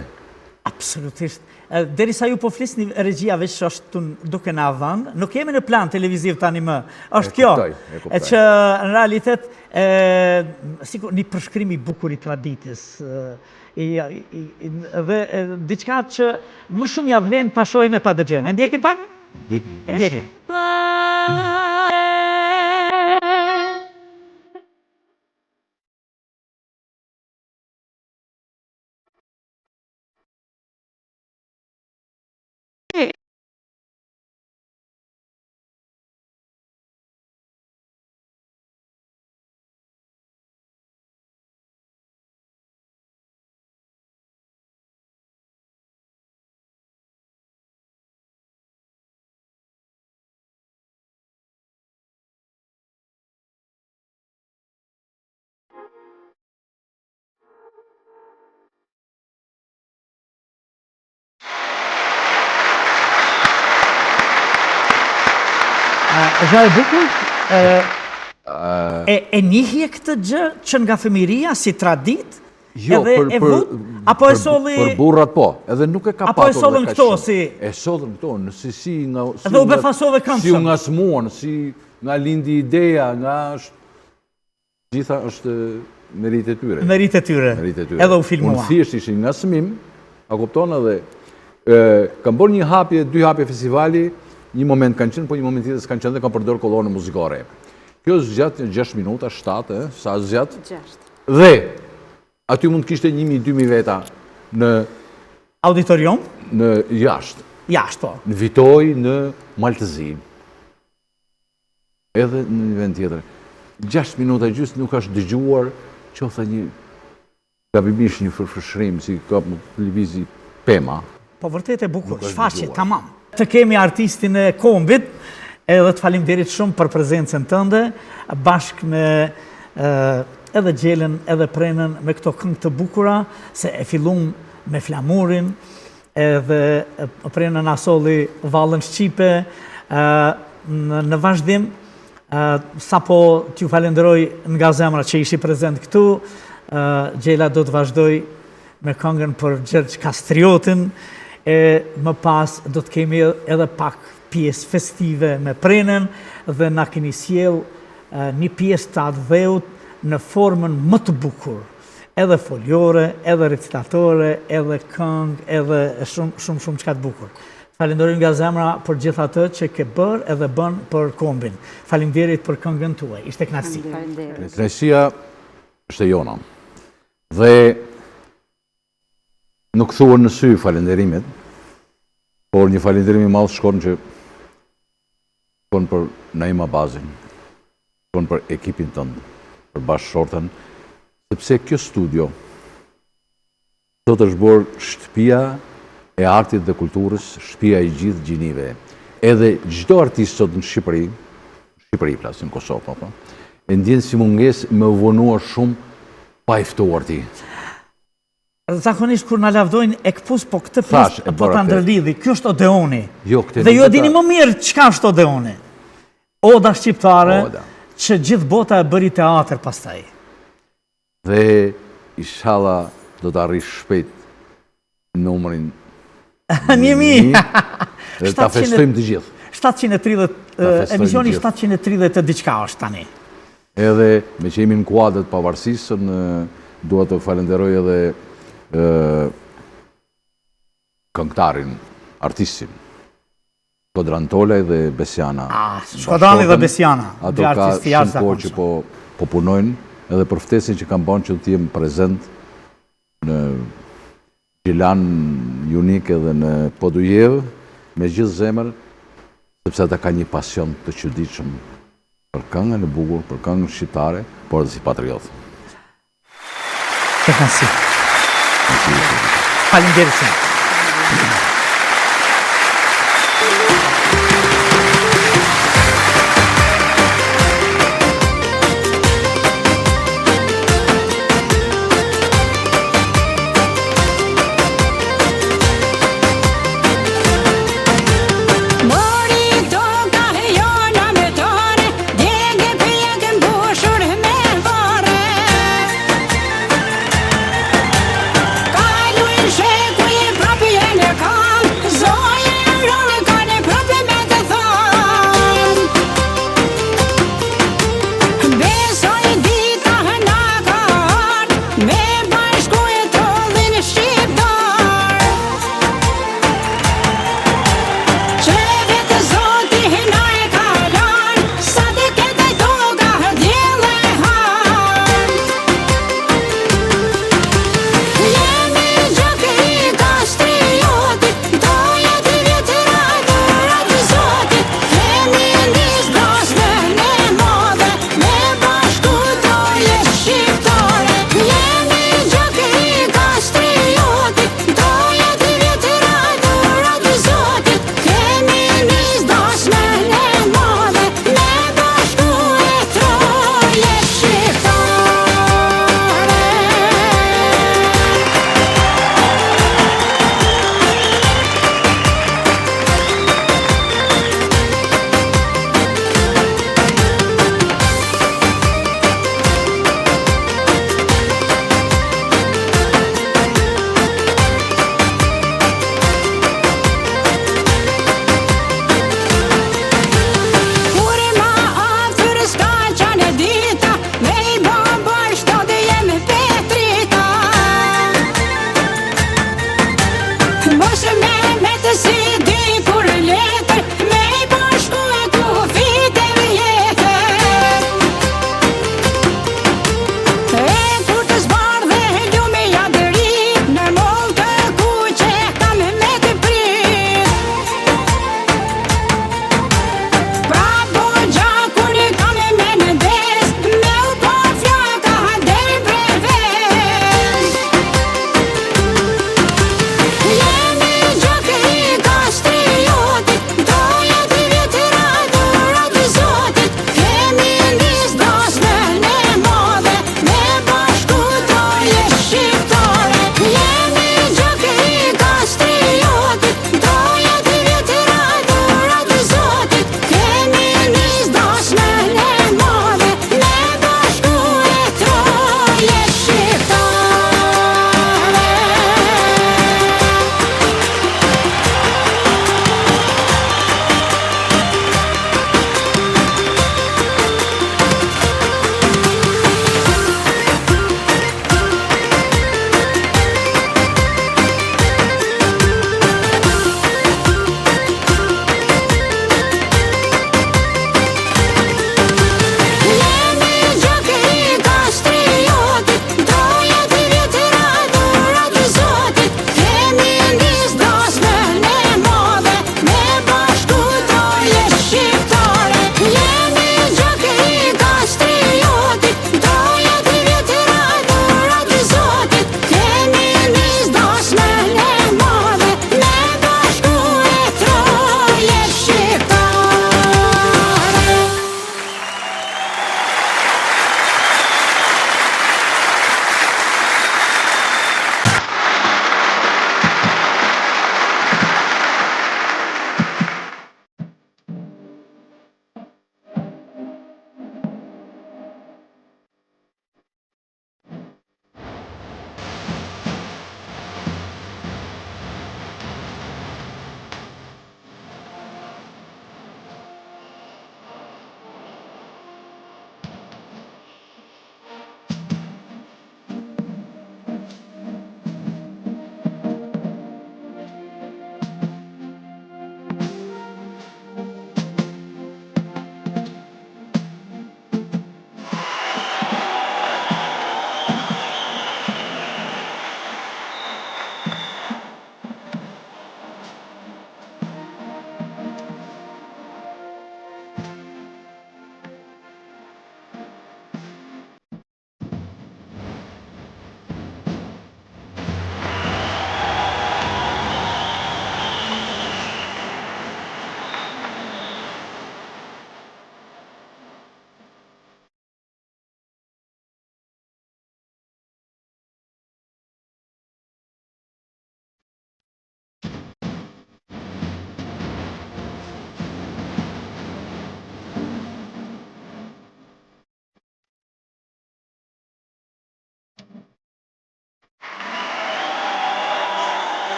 Absolutisht. Derisa ju po flisni regjia veç është duke na dhënë, nuk jemi në plan televiziv tani më. Është kjo. E që në realitet sikur një përshkrim i bukur i traditës. Dhe diçka që më shumë ja vlen pa shohim e pa dëgjojmë. E ndjekin pak? Ndjekin. Gjë e bukur? E njihje këtë gjë që nga fëmiria si tradit? Jo, apo e solli... Për burrat po, edhe nuk e ka patur. Apo e sollën këto si... E sollën këto, nësi si nga... Edhe u befasove këndshëm. Si u nga smuan, si nga lindi ideja, nga... Gjitha është merit e tyre. Merit e tyre. Edhe u filmua. Unë thjesht ishin nga smim, a kupton edhe Kam bërë një hapje, 2 hapje festivali, një moment kanë qenë, po një moment tjetër s'kanë qenë dhe kam përdorë kolonën muzikore. Kjo zgjat 6 minuta, 7, sa zgjat? 6. Dhe aty mund të kishte 1000-2000 veta në Auditorium? Në jashtë. Jashtë, po. Në Vitoj, në Maltëzi. Edhe në një vend tjetër. 6 minuta gjysmë nuk është dëgjuar, qofta një gabimisht një fërfëshrim, si ka televizi Pema. Po vërtet e bukur, shfaqe, tamam. Të kemi artistin e kombit, edhe të falimderit shumë për prezencën tënde, bashkë me edhe Gjelen, edhe Prenën, me këto këngë të bukura, se e fillum me Flamurin, edhe Prenën asolli Vallën Shqipe, në vazhdim, sa po t'ju falenderoj nga zemra që ishi prezent këtu, Gjela do të vazhdoj me këngën për Gjergj Kastriotin, më pas do të kemi edhe pak pjesë festive me Prenën dhe na keni sjell një pjesë të Adheut në formën më të bukur, edhe foliore, edhe recitatore, edhe këngë, edhe shumë çka të bukur. Falenderoj nga zemra për gjithë atë që ke bërë edhe bën për kombin. Faleminderit për këngën tuaj. Ishte kënaqësi. Kënaqësia është e jona. Dhe nuk thuan në sy falenderimet, por një falenderim i madh shkon për Naima Bazin, shkon për ekipin tënd, për bashkëshorten, sepse kjo studio sot është bërë shtëpia e artit dhe kulturës, shtëpia e gjithë gjinive. Edhe çdo artist sot në Shqipëri flasim Kosovë, e ndjen si mungesë më vonuar shumë pa i ftuar ti. Zakonisht kur na lavdojnë e këpus, po këtë pjesë po ta ndërlidhi. Kjo është Odeoni. Dhe ju e dini më mirë çka është Odeoni. Oda shqiptare që gjithë bota e bëri teatr pastaj. Dhe inshallah do të arrish shpejt numrin 1000. Dhe ta festojmë të gjithë. 730 emisioni 730 diçka është tani. Edhe me që jemi në kuadrat pavarësisë, dua të falenderoj edhe këngëtarin, artistin, Shkodran Tolaj dhe Besiana. Shkodrani dhe Besiana. Ato ka shumë kohë që po punojnë, edhe për ftesën që kam bënë që të jem prezent në Gjilan Unik edhe në Podujev, me gjithë zemër, sepse ata ka një pasion të çuditshëm për këngën e bukur, për këngën shqiptare, por edhe si patriot. Kënaqësi. Faleminderit shumë. Shekuj e pra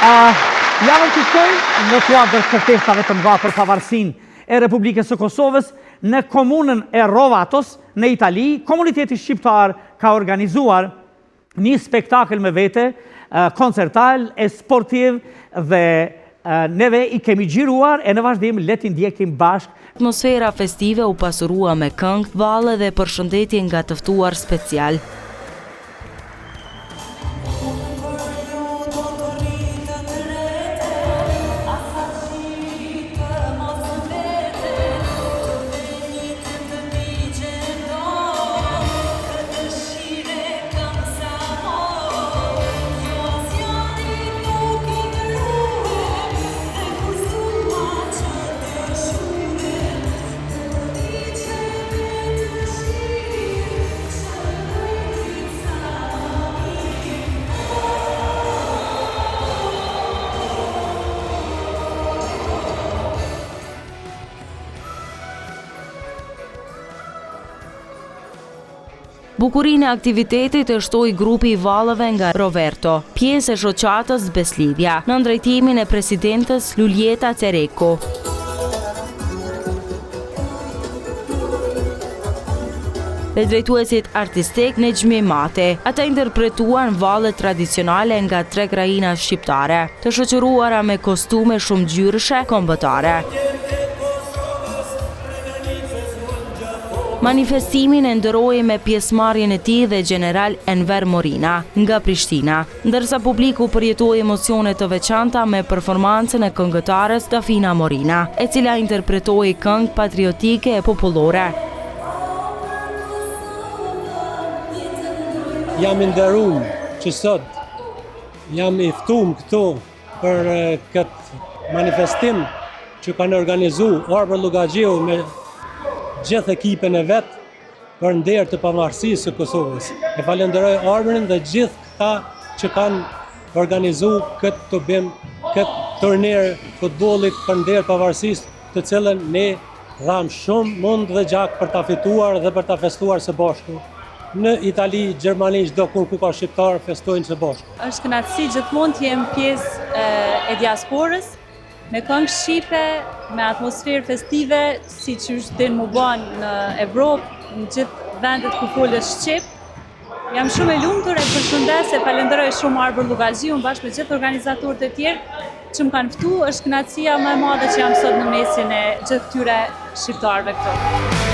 Javën që shkoj në kuadër të festave të mëdha për pavarësinë e Republikës së Kosovës, në komunën e Rovatos, në Itali, komuniteti shqiptar ka organizuar një spektakël me vete, koncertal, e sportiv dhe neve i kemi gjiruar e në vazhdim le t'i ndjekim bashk. Atmosfera festive u pasurua me këngë, valle dhe përshëndetje nga të ftuar special. Bukurinë e aktivitetit e shtoi grupi i vallëve nga Roverto, pjesë e shoqatës Beslidhja, në drejtimin e presidentës Luljeta Cereko. Dhe drejtuesit artistik Nejmi Mate. Ata interpretuan vallet tradicionale nga 3 krajina shqiptare, të shoqëruara me kostume shumë ngjyrëshe kombëtare. Manifestimin e ndëroi me pjesëmarrjen e tij dhe General Enver Morina nga Prishtina, ndërsa publiku përjetoi emocione të veçanta me performancën e këngëtares Dafina Morina, e cila interpretoi këngë patriotike e popullore. Jam i nderuar që sot jam i ftuar këtu për këtë manifestim që kanë organizuar Arbër Lugaxhiu me gjithë ekipën e vetë për nder të pavarësisë së Kosovës. E falenderoj Arbërin dhe gjithë këta që kanë organizuar këtë tubim, këtë turner futbollit për nder pavarësisë, të cilën ne dham shumë mund dhe gjak për ta fituar dhe për ta festuar së bashku. Në Itali, Gjermani, çdo ku ka shqiptar festojnë së bashku. Është kënaqësi gjithmonë të jem pjesë e diasporës, me këngë shqipe, me atmosferë festive, si që është din më banë në Evropë, në gjithë vendet ku folës shqip. Jam shumë e lumtur e përshëndes e falenderoj shumë Arbër Lugaxhiun bashkë me gjithë organizatorët e tjerë që më kanë ftu. Është kënaqësia më e madhe që jam sot në mesin e gjithë këtyre shqiptarëve këtu.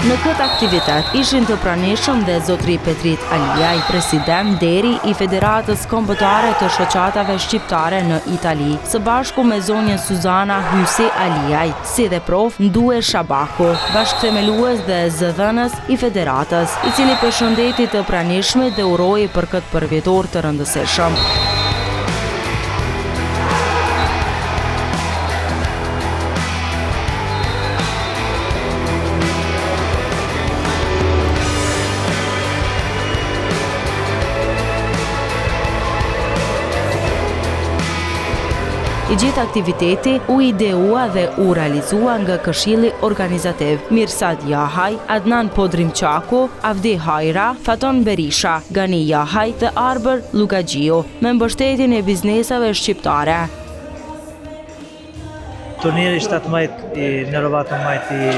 Në këtë aktivitet ishin të pranishëm dhe zotri Petrit Aliaj, president deri i Federatës Kombëtare të Shoqatave Shqiptare në Itali, së bashku me zonjën Suzana Hysi Aliaj, si dhe prof Ndue Shabaku, bashkëthemelues dhe zëdhënës i Federatës, i cili përshëndeti të pranishmit dhe uroi për këtë përvjetor të rëndësishëm. I gjithë aktiviteti u ideua dhe u realizua nga Këshilli Organizativ Mirsad Jahaj, Adnan Podrimçaku, Avdi Hajra, Faton Berisha, Gani Jahaj dhe Arbër Lugaxhiu, me mbështetjen e biznesave shqiptare. Turniri 17 në Rovato majti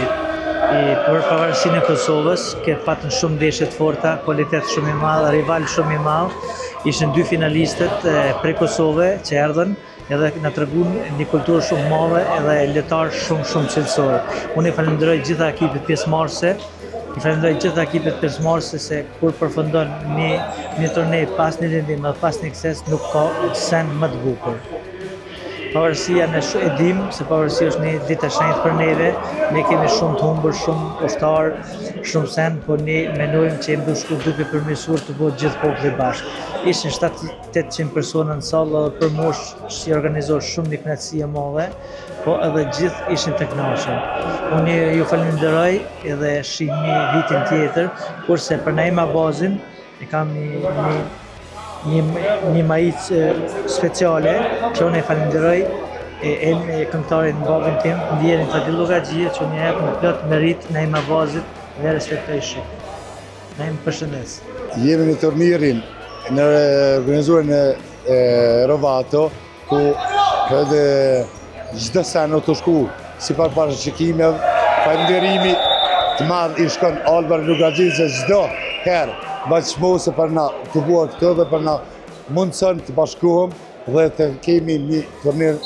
për pavarësinë e Kosovës, ke patën shumë ndeshje të forta, kvalitet shumë i madh, rival shumë i madh. Ishin 2 finalistët prej Kosove që erdhën, edhe na treguan një kulturë shumë madhe edhe lojtar shumë cilësor. Unë i falenderoj gjitha ekipet pjesëmarrëse, i falenderoj gjitha ekipet pjesëmarrëse se kur përfundon një turnej pas një lëndim dhe pas një sukses nuk ka sen më të bukur. Pavarësia ne e dim se pavarësia është një ditë e shenjtë për neve, ne kemi shumë të humbur, shumë ushtar, shumë sen, por ne mendojmë që jemi duke duke përmirësuar të bëhet gjithë populli bashkë. Ishin 700-800 persona në sallë dhe për moshë që organizohet shumë një kënaqësi e madhe, po edhe gjithë ishin të kënaqur. Unë ju falenderoj edhe shih një vitin tjetër, kurse për Naima Bazin e kam një majic speciale, që unë e falenderoj e këngëtarin në babën tim, ndjerin Fadil Llogaxhia, që një jep në plot merit në ima vazit dhe respektoj shumë. Ne më përshëndes. Jemi në turnirin në organizuar në Rovato, ku edhe çdo sen të shku si parashikimeve, falenderimi të madh i shkon Albert Llogaxhis se çdo herë bashkëmose për na të buar këtë dhe për na mundëson të bashkohem dhe të kemi një turnir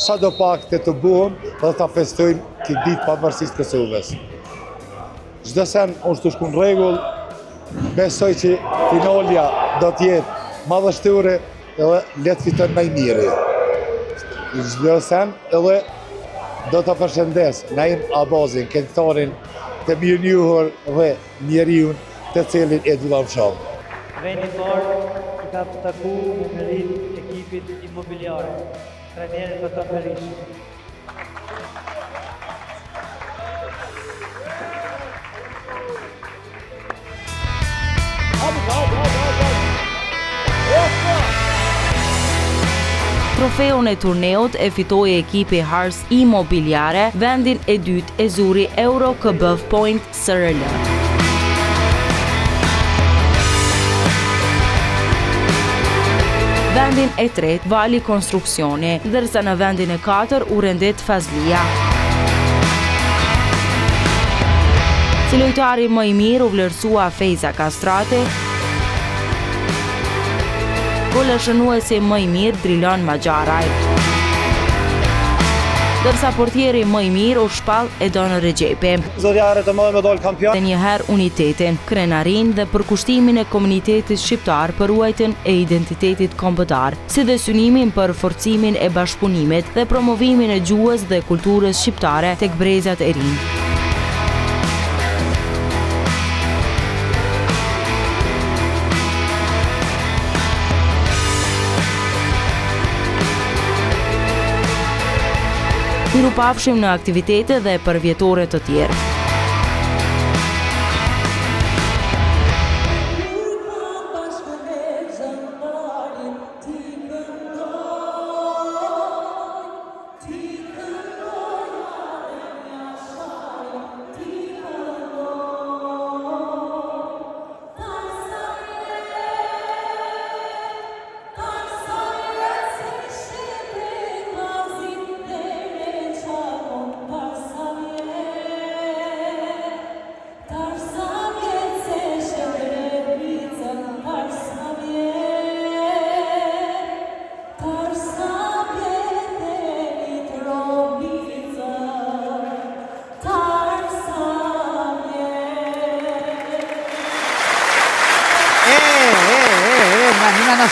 sa do pak të buhem dhe të festojmë këtë ditë pavarësisë të Kosovës. Çdo sen është të shku në rregull, besoj që finalja do të jetë madhështore edhe le të fiton më i miri. Çdo sen edhe do të përshëndes Naim Abazin, këngëtarin të mirënjohur dhe njeriu të cilin e duam shumë. Vendi parë i ka të taku me merit ekipit imobiliare, trajnerit Otan Berisha. Trofeun e turneut e fitoi ekipi Hars Imobiliare, vendin e dytë e zuri Euro KBF Point SRL. Vendin e tretë Vali Konstruksioni, ndërsa në vendin e katër u rendet Fazlia. Si lojtari më i mirë u vlerësua Fejza Kastrati, goleshënuesi më i mirë Drilon Maxharaj, ndërsa portieri më i mirë u shpall Edon Rexhepi. Zotjarë të mëdha me dal kampion. Dhe njëherë unitetin, krenarin dhe përkushtimin e komunitetit shqiptar për ruajtjen e identitetit kombëtar, si dhe synimin për forcimin e bashkëpunimit dhe promovimin e gjuhës dhe kulturës shqiptare tek brezat e rinj. Miru pafshim në aktivitete dhe përvjetore të tjerë.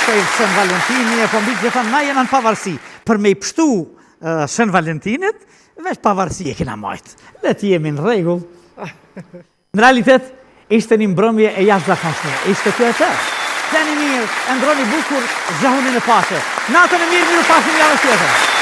Shën Valentini e po mbi që thënë na jena në pavarësi. Për me i pështu Shën Valentinit, veç pavarësi e kena majtë. Le të jemi në rregull. Në realitet, ishte një mbrëmje e jashtëzakonshme. Ishte kjo e të. Qeni mirë, ndroni bukur, zhahunin e pashe. Natën e mirë, miru pasin javës tjetër.